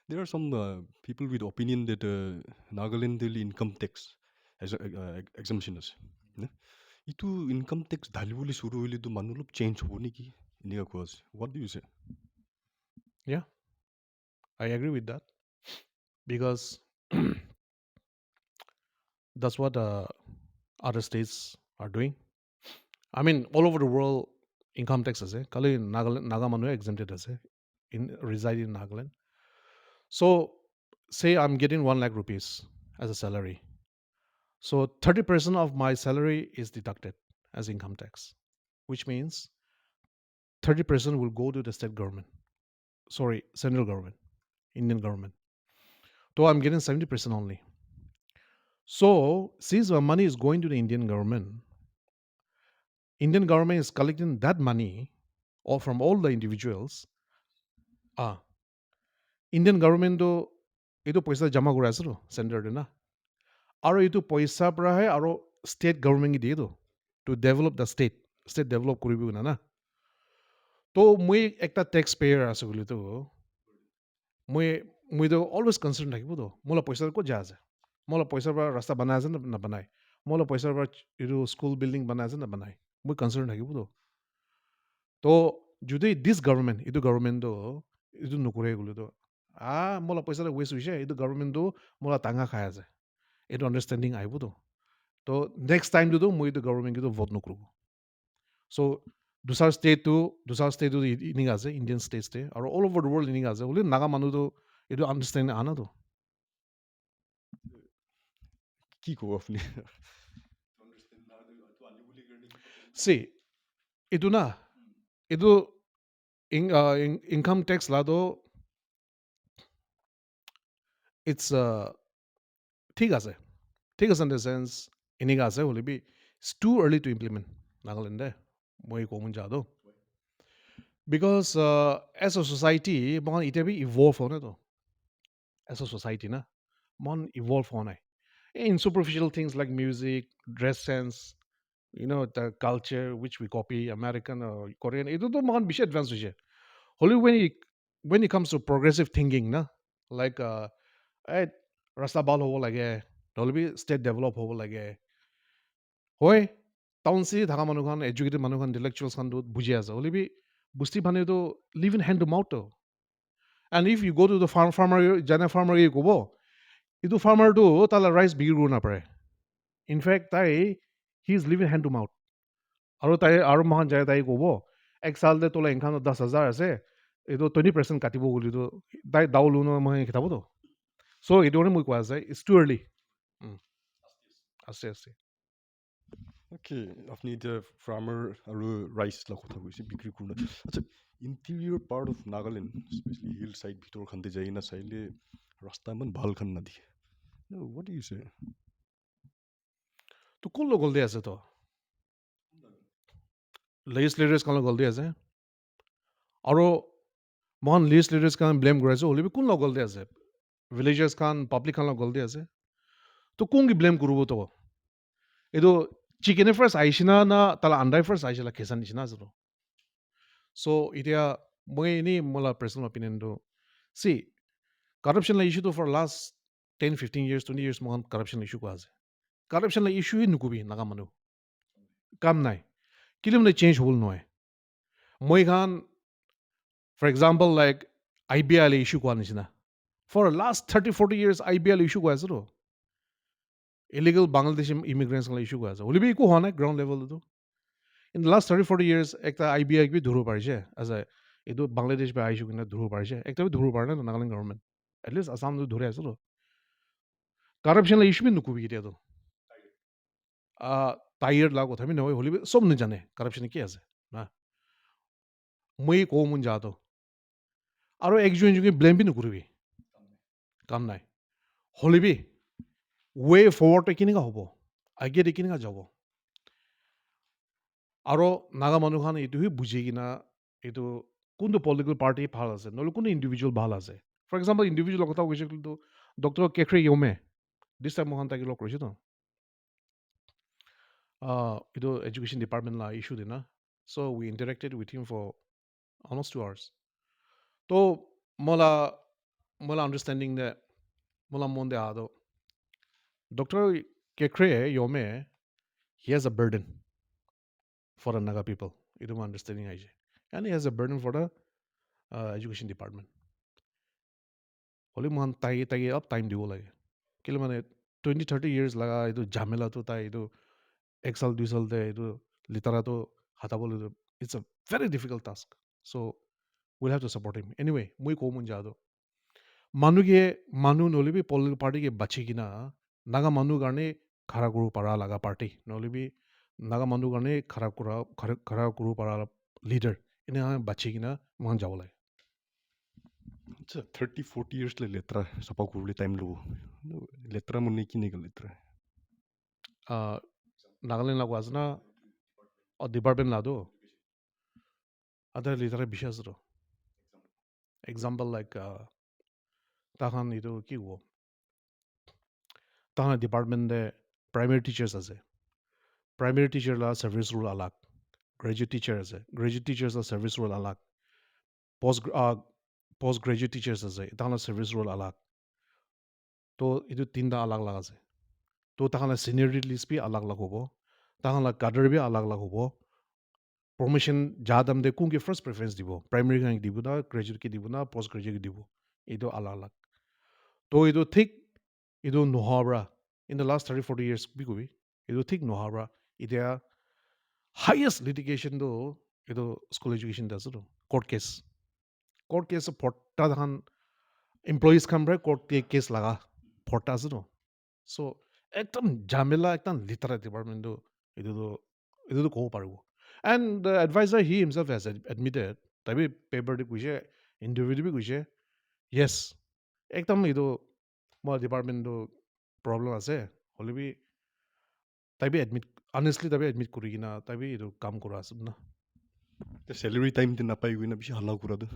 there are some people with opinion that Nagaland income tax as exemption is. Itu income tax धालिबोली सुरु होइले तो मानुलब change हो नि कि इनिका cause. What do you say? Yeah, I agree with that because that's what other states are doing. I mean, all over the world, income tax is Kali Naga Manu exempted as in reside in Nagaland. So, say I'm getting 1 lakh rupees as a salary. So 30% of my salary is deducted as income tax, which means 30% will go to the state government. Sorry, central government, Indian government. So I'm getting 70% only. So since my money is going to the Indian government is collecting that money or from all the individuals. Indian government do itu paisa jama kura ase center de na. Aro itu paisa pra hai aro state government ki diye to develop the state develop koribo na na. To moi ekta taxpayer ase boli to moi to always concerned thakibo to mola paisa ko ja ase. Mola paisa pra rasta banai ase na banai. Mola paisa pra itu school building banai ase na banai. Moi concerned thakibo to. To jodi this government itu government do itu nukure gule to mola paisa waste hoise itu government do mola tanga khai ase. Itu understanding aibo to. To next time to moi itu government ki to vote nukru. So dusar state to ining ase Indian states te or all over the world ining ase. Hole Naga manu to itu understand ana to. Ki ko apni? See, itu na itu income tax la do it's ঠিক আছে in the sense it's too early to implement Nagaland মই common যাদো because as a society mon ite bi evolve hone to as a society na mon evolve hone in superficial things like music, dress sense, the culture which we copy American or Korean itu to mon bishi advance hoise only when it comes to progressive thinking na like eh rasta bal hobo lage নহলে বি state develop hobo lage হয় town city থকা মানুহখন educated মানুহখন ইণ্টেলেকচুৱেলছ খান বুজি আছে হ'লে বি বুষ্টি পানীটো live in hand to mouth and if you go' to the farmer যেনে ফাৰ্মাৰ ক'ব এইটো ফাৰ্মাৰটো তালৈ ৰাইচ বিক্ৰী কৰিব নাপাৰে ইনফেক্ট তাই he is live in hand to mouth আৰু মহান যায় তাই ক'ব এক চালতে তোলা ইনকামত 10,000 আছে এইটো 20% কাটিব বুলিতো তাই ডাউল মই কিতাবতো চ' এইটো মানে মই কোৱা যায় ইটছ টু আৰ্লি আছে আছে অ'কে আপুনি এতিয়া ফাৰ্মাৰ আৰু ৰাইচবিলাক কথা কৈছে বিক্ৰী কৰোঁ আচ্ছা interior part of Nagaland specially hill side ভিতৰখানতে যাই না চাইলে ৰাস্তা ইমান ভালখান নাদিয়ে হোৱাট ইউ চে তো কোন লোক গল্ডি আছে তো legislators kan গল্ডি আছে আৰু মহান legislators kan ব্লেম কৰি আছে হ'লে কোন লোক গল্ডি আছে ভিলেজাৰ্ছ খান পাব্লিক খান গল্ডি আছে তো কোন কি ব্লেম কৰিব তো এইটো চিকেনে ফাৰ্ষ্ট আহিছিনা না তালা আণ্ডাই ফাৰ্ষ্ট আহিছিলা খেচান নিচিনা আছে তো চ' এতিয়া মই এনেই মোলা পাৰ্চনেল অপিনিয়নটো চি কাৰাপশ্যন ইছ্যুটো ফৰ লাষ্ট 10-15 years 20 years মহান কাৰাপশ্যন ইছ্যু কোৱা আছে কাৰাপশ্যন ইছ্যুৱে নকবি নাগা মানুহ কাম নাই কিলে মানে চেঞ্জ হ'ল নহয় মই খান for example like IBL issue কোৱা নিচিনা for last 30-40 years IBL issue কোৱা আছে তো ইলিগেল বাংলাদেশী ইমিগ্ৰেণ্টছ ইছ্যু কোৱা আছে হ'লে একো হোৱা নাই গ্ৰাউণ্ড লেভেলতো ইন দ্য লাষ্ট 30-40 years একটা IBI বি ধৰিব পাৰিছে এজ এইটো বাংলাদেশ বা আহিছোঁ কিনে ধৰিব পাৰিছে একটা বি ধৰিব পৰা নাই নাগালেণ্ড গভৰ্ণমেণ্ট এটলিষ্ট আছামটো ধৰি আছে তো কাৰাপশ্যন ইছ্যু বি নকবি এতিয়াতো টায়াৰ্ড লাগ কথা বি নহয় হ'লে চব নাজানে কাৰাপশ্যন কি আছে না মই কওঁ মন যাতো আৰু একজন ব্লেম বি নকৰিবি কাম নাই হ'লে বি ৱে ফৰৱাৰ্ড কেনেকুৱা হ'ব আগেদি কেনেকুৱা যাব আৰু নাগা মানুহখন এইটোহে বুজি কিনা এইটো কোনটো পলিটিকেল পাৰ্টি ভাল আছে নহ'লে কোনটো ইণ্ডিভিজুৱেল ভাল আছে ফৰ এক্সাম্পল ইণ্ডিভিজুৱেল কথা কৈছে কিন্তু ডক্টৰ কেখ্ৰে ইয়মে দিছ টাইম মহান তাকে লগ কৰিছে তো এইটো এডুকেশ্যন ডিপাৰ্টমেণ্ট লা ইছ্যু দিনা so' we interacted with him for almost 2 hours তো মোলা আণ্ডাৰষ্টেণ্ডিং দে মোলা মন দে আদো ডক্টৰ কেখ্ৰে ইয়মে হি হেজ আ burden for the Naga people. Itu my understanding aise. And he has a burden for the education department. Holi mohan tai up time dibo lage. Kile mane 20-30 years laga itu jamela to tai itu excel 2 sal de itu litera to hatabol itu it's a very difficult task. So we'll have to support him. Anyway, mui ko mun jado. Manu nolibi political party ke bachi kina Naga manu garne khara guru para laga party. Nolibi Naga মানুহ কাৰণে খাৰা কৰিব পৰা leader এনে বাচি কিনা মহান যাব লাগে আচ্ছা 30-40 years লেতেৰা চাফা কৰিবলৈ টাইম ল'ব লেতেৰা মানে কেনেকুৱা লেতেৰা নাগালেণ্ড লাগু আছে না ডিপাৰ্টমেণ্ট লাদো আদা লেতেৰা বিশেষ আছে তো এক্সাম্পল লাইক তাহান এইটো কি হ'ব তাহান ডিপাৰ্টমেণ্টে প্ৰাইমেৰী টিচাৰ্ছ আছে प्राइमरी टीचर ला सर्विस रूल अलग ग्रेजुएट टीचर আছে গ্ৰেজুৱেট টিচাৰ্ছ লা सर्विस रूल अलग পোষ্ট গ্ৰেজুৱেট টিচাৰ্ছ আছে তাহাঁতৰ सर्विस रूल अलग তো এইটো তিনিটা अलग अलग আছে তো তাহাঁতৰ সিনিয়ৰিটি লিষ্ট বি अलग अलग হ'ব তাহাঁতৰ কাডাৰ বি अलग अलग হ'ব প্ৰমোশ্যন যা দাম দে কোনকে ফাৰ্ষ্ট প্ৰেফাৰেঞ্চ দিব প্ৰাইমেৰী কাক দিব না গ্ৰেজুৱেট কে দিব না পোষ্ট গ্ৰেজুৱেট দিব এইটো अलग अलग তো এইটো ঠিক এইটো নোহোৱা ইন দ্য লাষ্ট 30-40 years বি কবি এইটো ঠিক নোহোৱা এতিয়া highest litigation do itu school education da so court case porta han employees kam bre court case laga porta so ekdom jamela ekdom literate department do itu ko paribo and the advisor he himself has admitted tabi paper de kuise interview bi kuise yes ekdom itu mo department do problem ase holibi তাই B admit honestly তাই B admit কৰি কিনা তাই B এইটো কাম কৰা আছে না salary time din napai goi na bishi halla kura do.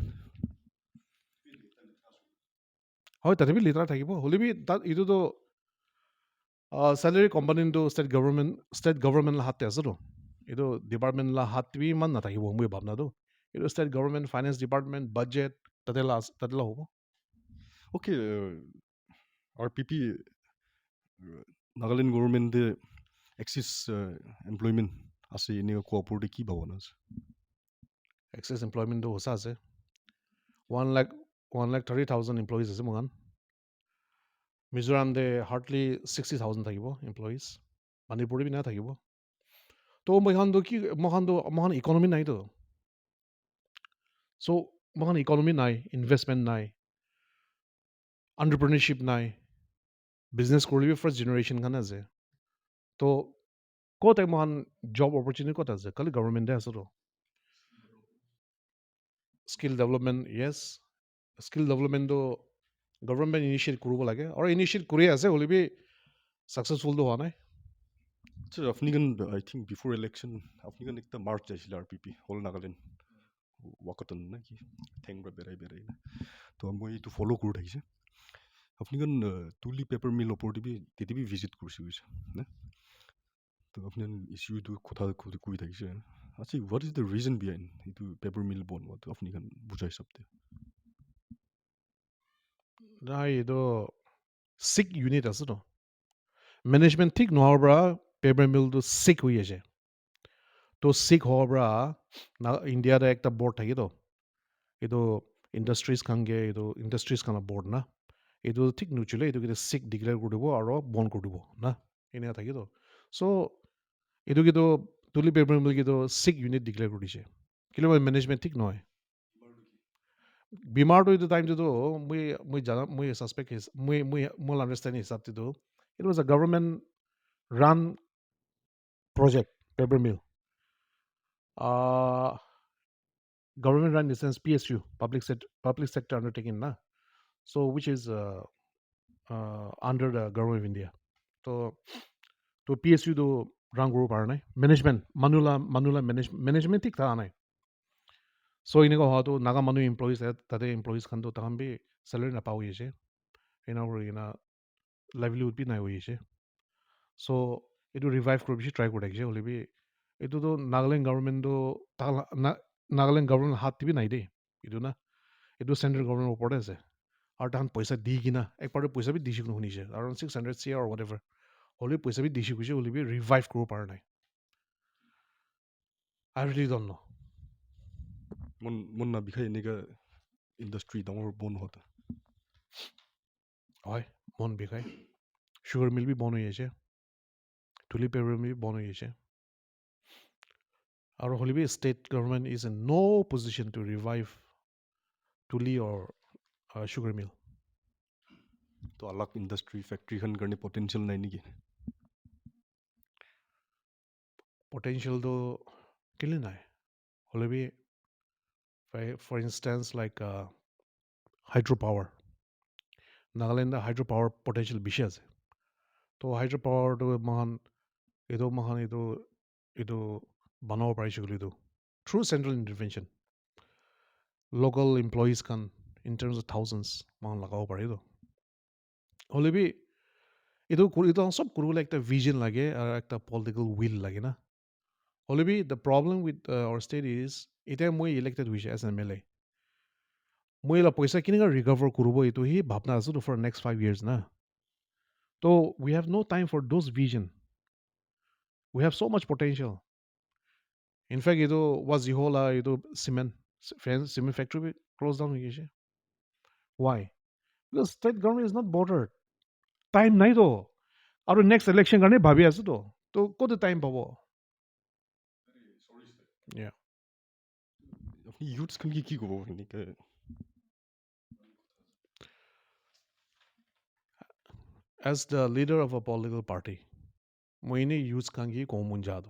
হয় তাতে বি লিটাৰ থাকিব হ'লে বি তাত এইটোতো চেলেৰি কোম্পানীটো ষ্টেট গভৰ্ণমেণ্ট হাততে আছেতো এইটো ডিপাৰ্টমেণ্ট হাত বি ইমান নাথাকিব মই ভাবনাটো এইটো state government finance department budget তাতে হ'ব Okay, RPP, Nagaland government de access employment আছে এনে কোৱা ওপৰতে কি ভাৱনা আছে? এক্সেছ এমপ্লয়মেণ্টটো সঁচা আছে 1,30,000 এমপ্লয়িজ আছে মোৰখন মিজোৰাম দে হাৰ্ডলি 60,000 থাকিব এমপ্লয়িজ মণিপুৰী বি নাথাকিব তো মইখন ইকনমি নাইতো চ' মইখন ইকনমি নাই ইনভেষ্টমেণ্ট নাই এণ্টাৰপ্ৰেনাৰশ্বিপ নাই বিজনেছ কৰিবি ফাৰ্ষ্ট জেনেৰেশ্যন খান আছে তো ক'ত মহান জব অপৰচুনিটি ক'ত আছে খালি গভৰ্ণমেণ্টে আছেতো স্কিল ডেভেলপমেণ্ট য়েছ স্কিল ডেভেলপমেণ্টটো গভৰ্ণমেণ্ট ইনিচিয়েট কৰিব লাগে আৰু ইনিচিয়েট কৰি আছে হ'লে বি ছাকচেছফুলটো হোৱা নাই আচ্ছা আপনি গান আই থিংক বিফোর ইলেকশন আপনি গান একটা মার্চ যাইছিল RPP হোল নাগালেণ্ড ওয়াকাটন না কি ঠেংৰা বেৰাই না তো মই এইটো ফ'ল' কৰি থাকিছে আপনি গান তুলি পেপাৰ মিল ওপৰতে বি তেতিয়া বি ভিজিট কৰিছে গৈছে না তো আপনি ইছ্যুটো কথা কৈ থাকিছে আচ্ছা what is the reason behind এইটো পেপাৰ মিল বনোৱাটো আপনি গান বুজাই হিচাপতে নাই এইটো চিক ইউনিট আছেতো মেনেজমেণ্ট ঠিক নোহোৱাৰ পৰা পেপাৰ মিলটো চিক হৈ আছে তো চিক হোৱাৰ পৰা ইণ্ডিয়াত একটা বৰ্ড থাকেতো এইটো ইণ্ডাষ্ট্ৰিজ খানগে এইটো ইণ্ডাষ্ট্ৰিজ খানৰ বৰ্ড না এইটো ঠিক নুচলে এইটো কিন্তু চিক ডিক্লেয়াৰ কৰি দিব আৰু বন্ধ কৰি দিব না এনেকুৱা থাকেতো চ' এইটো কিন্তু তুলি পেপাৰ মিল কিন্তু চিক ইউনিট ডিক্লেয়াৰ কৰি দিছে কিন্তু মেনেজমেণ্ট ঠিক নহয় বিমাৰটো এইটো টাইমটোতো মই ছাছপেক্ট মোৰ আণ্ডাৰষ্টেণ্ডিং হিচাপটোতো it was a government run project paper mill government run in the sense PSU public sector undertaking na so which is under the government of India so PSU to run group are nai management manula management tik tha nai so iniko ho to naga manu employees tate employees khan to takhan bi salary na pau yese ina livelihood bi nai hoyese so etu revive kori bishi try kori thakise hole bi এইটোতো Nagaland গভৰ্ণমেণ্টটো Nagaland government হাত টিপি নাই দেই এইটো না এইটো central গভৰ্ণমেণ্টৰ ওপৰতে আছে আৰু তাহান পইচা দি কিনা একবাৰটো পইচা বি দিছে শুনিছে আৰু 600 CR or whatever হ'লেও পইচা বি দিছে কৈছে হ'লে বি ৰিভাইভ কৰিব পৰা নাই I really don't know মন না বিষয় এনেকা ইণ্ডাষ্ট্ৰি ডাঙৰ বন্ধ হোৱাটো হয় মন বিষায় চুগাৰ মিল বি বন্ধ হৈ আছে তুলি পেপাৰ মিল বন্ধ হৈ আছে আৰু হ'লে বি state government is in no' position to revive তুলি অৰ চুগাৰ মিল তো আলাগ ইণ্ডাষ্ট্ৰি ফেক্টৰীখন কাৰণে পটেঞ্চিয়েল নাই নেকি পটেঞ্চিয়েলটো কেলে নাই হ'লে B for instance like hydro power Nagaland hydro power potential বেছি আছে তো hydro power to mahan এইটো বনাব পাৰিছে বুলি এইটো through central intervention local employees can in terms of thousands mahan lagaব পাৰে তো হ'লে বি এইটো সব কৰিবলৈ একটা vision লাগে আৰু একটা political will লাগে না হ'লে B the problem with our state is এতিয়া মই elected হৈছে as an MLA মই এইলা পইচা কেনেকৈ ৰিকভাৰ কৰিব এইটো সি ভাবনা আছো ফৰ নেক্সট 5 years না তো we have no time for those vision we have so much potential in fact এইটো was the whole এইটো cement factory close down হৈ গৈছে why because state government is not bordered time নাই তো আৰু next election কাৰণে ভাবি আছো তো ক'ত টাইম পাব yeah আপুনি ইউথছ খান কি ক'ব এনেকে as the leader of a political party মই এনেই ইউথ খান কি ক'ব মন যাওঁ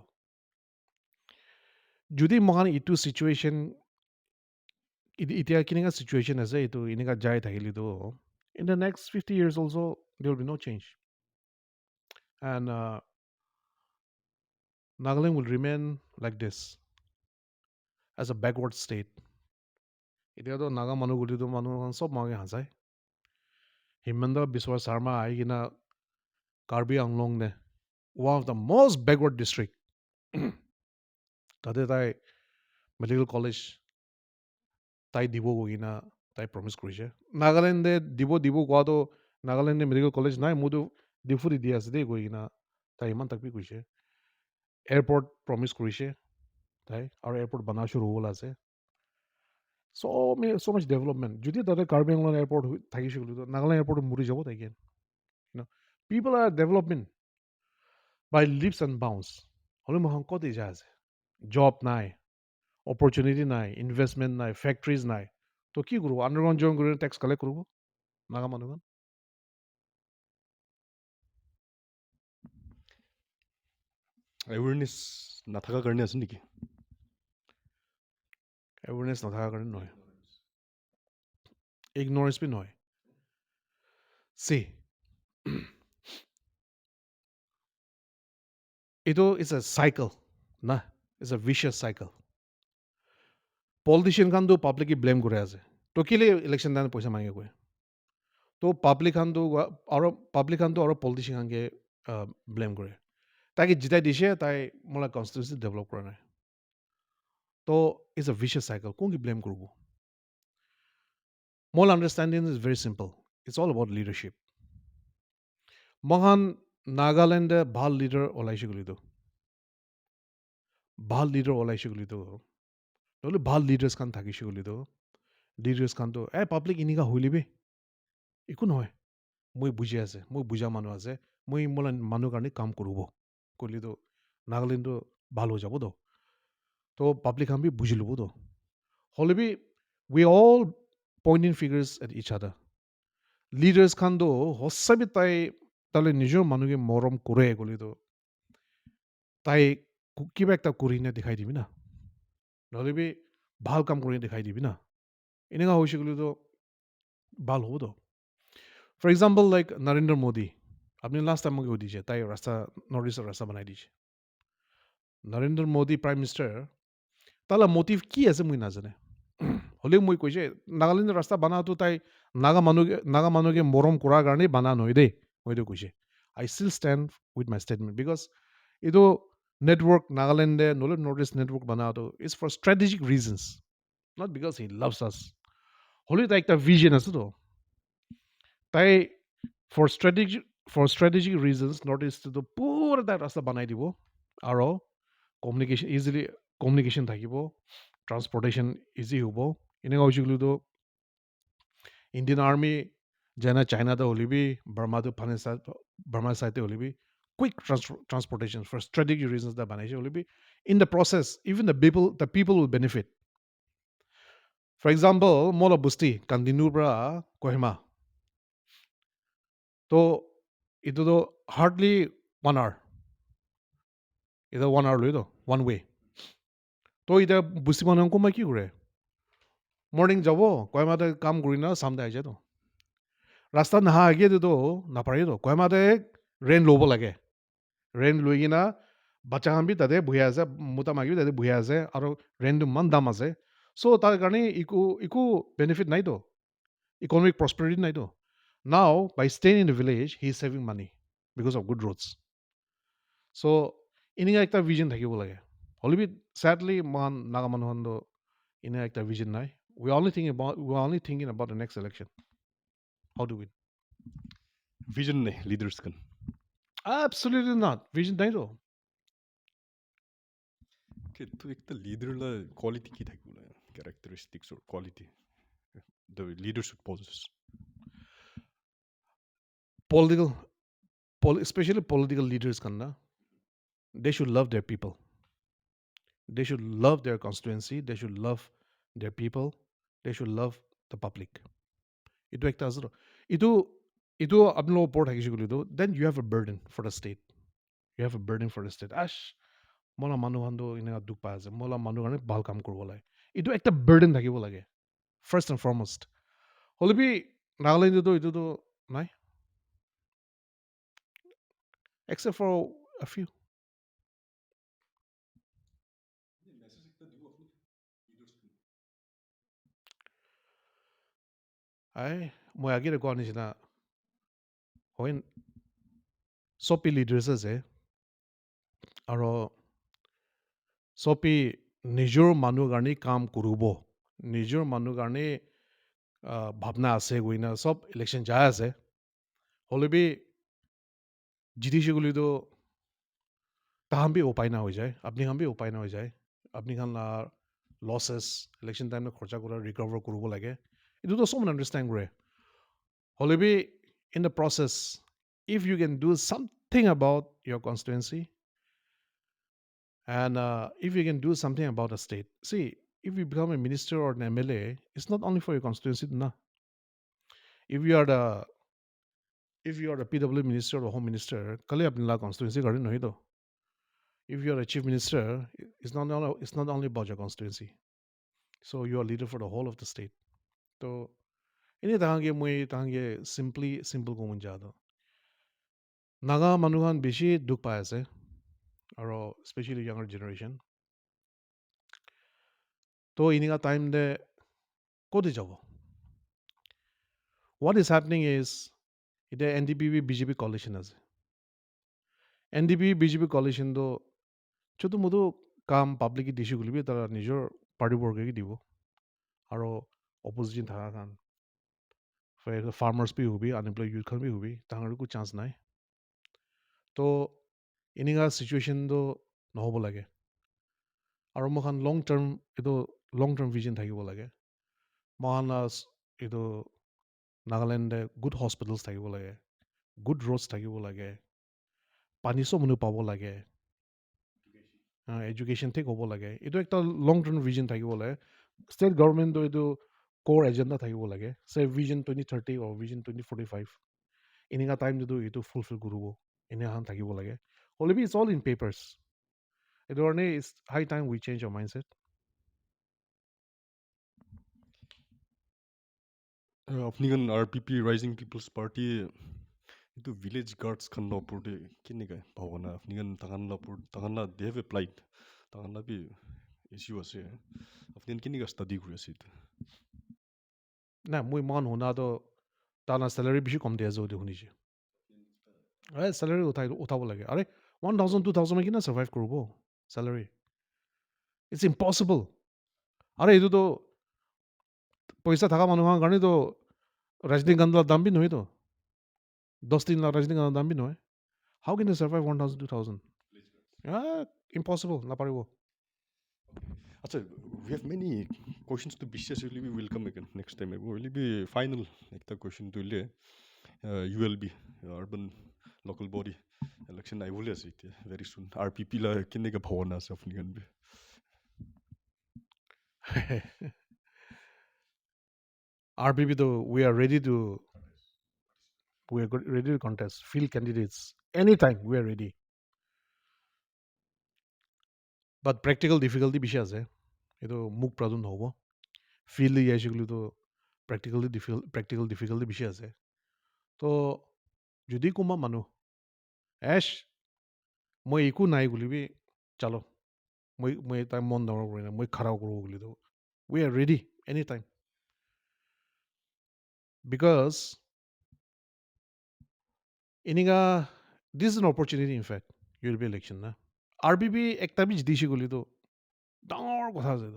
যদি মহান এইটো চিটুৱেশ্যন এতিয়া কেনেকুৱা চিটুৱেশ্যন আছে এইটো এনেকুৱা যাই থাকিলেতো in the next 50 years also there will be no change and Nagaland will remain like this as a backward state. এতিয়াতো নাগা মানুহ গুলিতো মানুহ চব মানুহে হাঁচায় হিমন্ত বিশ্ব শৰ্মা আহি কিনা কাৰ্বি আংলং নে one of the most backward district তাতে তাই মেডিকেল কলেজ তাই দিব গৈ কিনা তাই প্ৰমিছ কৰিছে নাগালেণ্ডে দিব কোৱাটো নাগালেণ্ডে মেডিকেল কলেজ নাই মোৰতো ডিফুৰি দি আছে দেই গৈ কিনা তাই ইমান তাকবি কৈছে এয়াৰপৰ্ট প্ৰমিছ কৰিছে তাই আৰু এয়াৰপৰ্ট বনাব শুৰু হ'বলৈ আছে so much development যদি তাতে কাৰ্বি আংলং এয়াৰপৰ্ট থাকিছে বুলি নাগালেণ্ড এয়াৰপৰ্ট মৰি যাব তাই people are developing by leaps and bounds হ'লে মহান ক'ত এজা আছে জব নাই অপৰচুনিটি নাই ইনভেষ্টমেণ্ট নাই ফেক্টৰিজ নাই তো কি কৰিব আণ্ডাৰগ্ৰাউণ্ড জইন কৰি টেক্স কালেক্ট কৰিব নাগা মানুহখন এৱেৰনেছ নাথাকাৰ কাৰণে আছে নেকি এৱেৰনেছ নথকাৰ কাৰণে নহয় ইগনৰেঞ্চ বি নহয় চি এইটো ইটছ এ চাইকেল না it's a vicious cycle politician খানটো পাব্লিকে ব্লেম কৰি আছে তো কেলে ইলেকশ্যন টাইমত পইচা মাঙে গৈ তো পাব্লিক খানটো আৰু পলিটিচিয়ান খানকে ব্লেম কৰে তাকে জিতাই দিছে তাই মোলা কনষ্টিটিউচন ডেভেলপ কৰা নাই তো ইটছ এ ভিচিয়াছ চাইকেল কোন কি ব্লেম কৰিব মোৰ understanding is very simple it's all about leadership মহান নাগালেণ্ডে ভাল লিডাৰ ওলাইছে বুলিতো ভাল লিডাৰ ওলাইছে বুলিতো নহ'লে ভাল লিডাৰ্ছ খান থাকিছে বুলিতো লিডাৰ্ছ খানটো পাব্লিক এনেকুৱা হৈ লিবি একো নহয় মই বুজি আছে মই বুজা মানুহ আছে মই মোলা মানুহ কাৰণে কাম কৰিব কৰিলেতো নাগালেণ্ডটো ভাল হৈ যাব তো পাব্লিক খান বি বুজি ল'ব হ'লে বি we all pointing fingers at each other leaders খানটো সঁচাবি তালে নিজৰ মানুহকে মৰম কৰে ক'লেতো তাই কিবা একটা কৰি নে দেখাই দিবি না নহ'লে বি ভাল কাম কৰি দেখাই দিবি না এনেকুৱা হৈছে ক'লেতো ভাল হ'বতো for example like Narendra Modi আপুনি লাষ্ট টাইম মোক সুধিছে তাই ৰাস্তা নৰ্থ ইষ্টৰ ৰাস্তা বনাই দিছে নৰেন্দ্ৰ মোদী প্ৰাইম মিনিষ্টাৰ তালা মটিভ কি আছে মই নাজানে হ'লেও মই কৈছে নাগালেণ্ডৰ ৰাস্তা বনাওঁতো তাই নাগা মানুহকে মৰম কৰাৰ কাৰণেই বনা নহয় দেই মইতো কৈছে I still stand with my statement because এইটো নেটৱৰ্ক নাগালেণ্ডে নহ'লে নৰ্থ ইষ্ট নেটৱৰ্ক বনাওঁতো it's for strategic reasons not because he loves us হ'লেও তাই একটা ভিজন আছেতো তাই ফৰ ষ্ট্ৰেটেজিক ৰিজনছ নৰ্থ ইষ্টটো পুৰা তাই ৰাস্তা বনাই দিব আৰু কমিউনিকেশ্যন থাকিব ট্ৰান্সপৰ্টেশ্যন ইজি হ'ব এনেকুৱা হৈছে বুলিতো ইণ্ডিয়ান আৰ্মি যেনে চাইনাতে হ'লিবি বাৰ্মাৰ চাইডে হ'লিবি quick transportation for strategic reasons এটা বনাইছে হ'লিবি in the process even the people will benefit for example মই অলপ বস্তি কান্দিনুৰ পৰা কহিমা তো এইটোতো হাৰ্ডলি 1 hour এটা 1 hour লৈ ওৱান ৱে তো এতিয়া বুস্তি মানুহ কোনোবাই কি কৰে মৰ্নিং যাব কয়মাতে কাম কৰি না চামদে আহি যায় তো ৰাস্তাত নাহা আগেতো নাপাৰেতো কয়মাতে ৰেণ্ট ল'ব লাগে ৰেণ্ট লৈ কিনা বাচ্চা খান বি তাতে বহি আছে মোটা মাগি তাতে বহি আছে আৰু ৰেণ্টটো ইমান দাম আছে চ' তাৰ কাৰণে একো বেনিফিট নাইতো ইকনমিক প্ৰস্পেৰিটি নাইতো now by staying in the village he is saving money because of good roads so' এনেকুৱা একটা ভিজন থাকিব লাগে হ'লেবি চেডলি মহান নাগা মানুহখনটো এনেকুৱা একটা ভিজন নাই we are only thinking about the next election how do we vision নাই লিডাৰ্ছ খান absolutely not vision নাইতো তো একটা লিডাৰলৈ কোৱালিটি কি থাকিব লাগে কেৰেক্টাৰিষ্টিক্সৰ quality the leadership possess especially political leaders kanna they should love their people they should love their constituency they should love their people they should love the public itu ekta ase itu apnalok opor thakise gole to then you have a burden for the state you have a burden for the state ash mola manu hando ina duk pa ase mola manu garne bhal kam koribo lage itu ekta burden thakibo lage first and foremost holibi nagaland to itu to nai except for a few মই আগেৰে কোৱাৰ নিচিনা হয় চবি leaders আছে আৰু চবি নিজৰ মানুহ কাৰণে কাম কৰিব নিজৰ মানুহ কাৰণে ভাৱনা আছে গৈ না চব ইলেকশ্যন যাই আছে হ'লে বি জিতিছে বুলিতো তাহাম বি উপায় না হৈ যায় আপনি খান বি উপায় না হৈ যায় আপনি খান লছেছ ইলেকশ্যন টাইমত খৰচা কৰা ৰিকভাৰ কৰিব লাগে এইটোতো চব আণ্ডাৰষ্টেণ্ড কৰে হ'লে B in the process, if you can do something about your constituency and if you can do something about a state, see, if you become a minister or an MLA, it's not only for your constituency. No, if you are the PW minister or home minister, kali apni la constituency garden nahi to. If you are a chief minister, it's not only about your constituency. So you are leader for the whole of the state. So ini tahange simple ko munja to. Naga manuhan beshi duk pai ase. Or especially younger generation. তো এনেকা time de kode jabo. What is happening is ite NDP BJP coalition ase. NDP BJP coalition do chotu modu kam public ki dishu gulibi tara nijor party borg ki dibo. Aro opposition thaka kan. Farmers bhi hobi, unemployed youth khan bhi hobi, tangar ko chance nai. তো এনেকা situation do নহব লাগে. আৰু মখান long term vision থাকিব লাগে. মহান এইটো নাগালেণ্ডে good hospitals থাকিব লাগে, good roads থাকিব লাগে, পানী চব মানুহ পাব লাগে, এডুকেশ্যন ঠিক হ'ব লাগে, এইটো একটা লং টাৰ্ম ভিজন থাকিব লাগে, ষ্টেট গভৰ্ণমেণ্টৰ এইটো ক'ৰ এজেণ্ডা থাকিব লাগে, ভিজন 2030 or ভিজন 2045 এনেকুৱা টাইম যদি এইটো ফুলফিল কৰিব এনেহান থাকিব লাগে, হ'লে বি ইটছ অল ইন পেপাৰ্ছ, এইটো কাৰণে it's high time we change our mindset. আপুনি kan RPP Rising People's Party itu village guards kan la opor de kini ka bhavana apni kan takan la they have applied takan la bi issue ase apni kan kini ka study kuri ase itu নাই মই ইমান শুনাটো তাৰ salary বেছি কম দিয়া যদি শুনিছে salary উঠাব লাগে আৰে 1000 2000 কিনা সাৰ্ভাইভ কৰিব চেলাৰী ইটছ ইম্পচিবল আৰে এইটোতো পইচা থকা মানুহৰ কাৰণেতো ৰজনীকান্তৰ দাম বি নহয়তো 10 লাখ ৰজনীকান্তৰ দাম বি নহয় how can you survive 1000 2000 impossible নাপাৰিব. Achha, we have many questions to BCS. We will come again next time. Will be final ekta question to le ULB urban local body election I will ase very soon. RPP la kinne ka bhavana ase apni kan bi. RPP though we are ready to contest field candidates anytime we are ready. But practical difficulty বেছি আছে এইটো মুখ প্ৰাদুন নহ'ব field যাইছে গ'লেতো practical difficulty বেছি আছে তো যদি কোনোবা মানুহ মই একো নাই বুলিবি চালো মই তাই মন ডাঙৰ কৰি নাই মই খাৰাও কৰোঁ বুলিতো we are ready anytime because এনেকা this is an opportunity in fact ULP election না RPP একটা বি জিতিছে গ'লেতো ডাঙৰ কথা আছে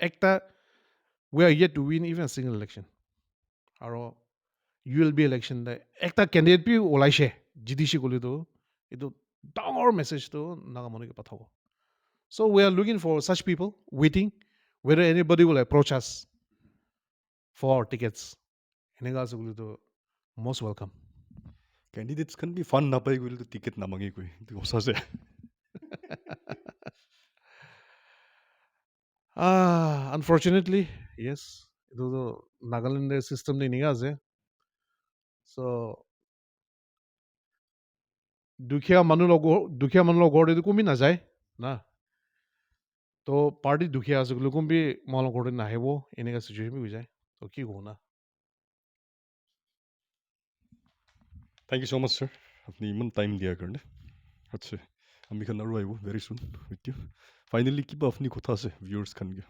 একটা we are yet to win even a single election আৰু ULB election একটা ক্যান্ডিডেট বি ওলাইছে জিতিছে গ'লেতো এইটো ডাঙৰ মেছেজটো নাগা মানুহকে পঠাব. So we are looking for such people waiting whether anybody will approach us for tickets. এনেকা আছে গ'লেতো most welcome. Candidates can be fun na pai will to ticket na mangi koi to hosa se Unfortunately yes itu to Nagaland system ni এনেকা আছে so দুখীয়া মানুহৰ ঘৰত এইটো কমি নাযায় না তো পাৰ্টি দুখীয়া আছে কোনোবি মানুহৰ ঘৰতে নাহিব এনেকা চিটুৱেশ্যন হৈ যায় তো কি কওঁ না. Thank you so much sir apni iman time dia karne acha ami khan aru aibo very soon with you finally kiba apni kotha ase viewers khan ge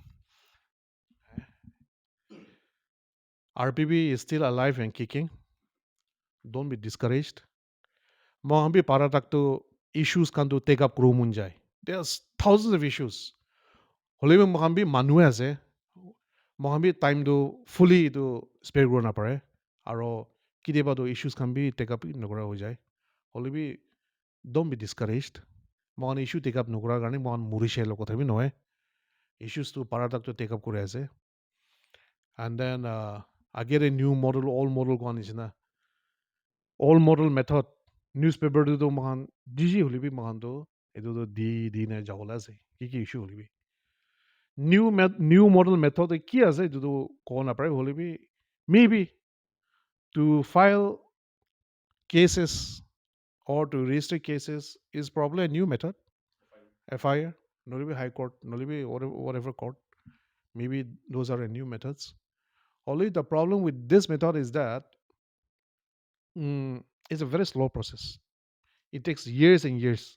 RPB is still alive and kicking. Don't be discouraged. Mohambi paratak to issues can to take up kuru munjai. There's thousands of issues. However, Mohambi manue ase. Mohambi time to fully to spare grow na pare. Aro kideba to issues can be take up nogura ho jai. However, don't be discouraged. Mon issue take up nogura gani mon murishe lo kotha bhi noe. Issues to paratak to take up kore ase. And then I get a new model, old model gone is na. Old model method newspaper to man digi holi bi man to edo to di na jagola se ki issue holi bi new model method ki ase edo to ko na pare holi bi maybe to file cases or to register cases is probably a new method. FIR, not be high court, not be whatever court. Maybe those are a new methods. Only the problem with this method is that it's a very slow process. It takes years and years.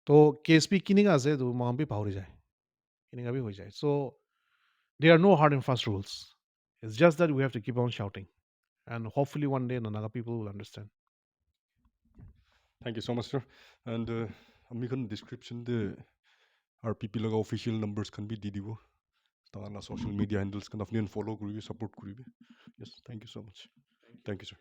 तो case भी किनेगा से तो वहाँ भी भाग जाए किनेगा भी हो जाए so there are no hard and fast rules. It's just that we have to keep on shouting and hopefully one day the Naga people will understand. Thank you so much, sir. And amikan description the RPP laga official numbers can be didibo. Tana social media handles can afnian follow kuri support kuri. Yes, thank you so much. Thank you, sir.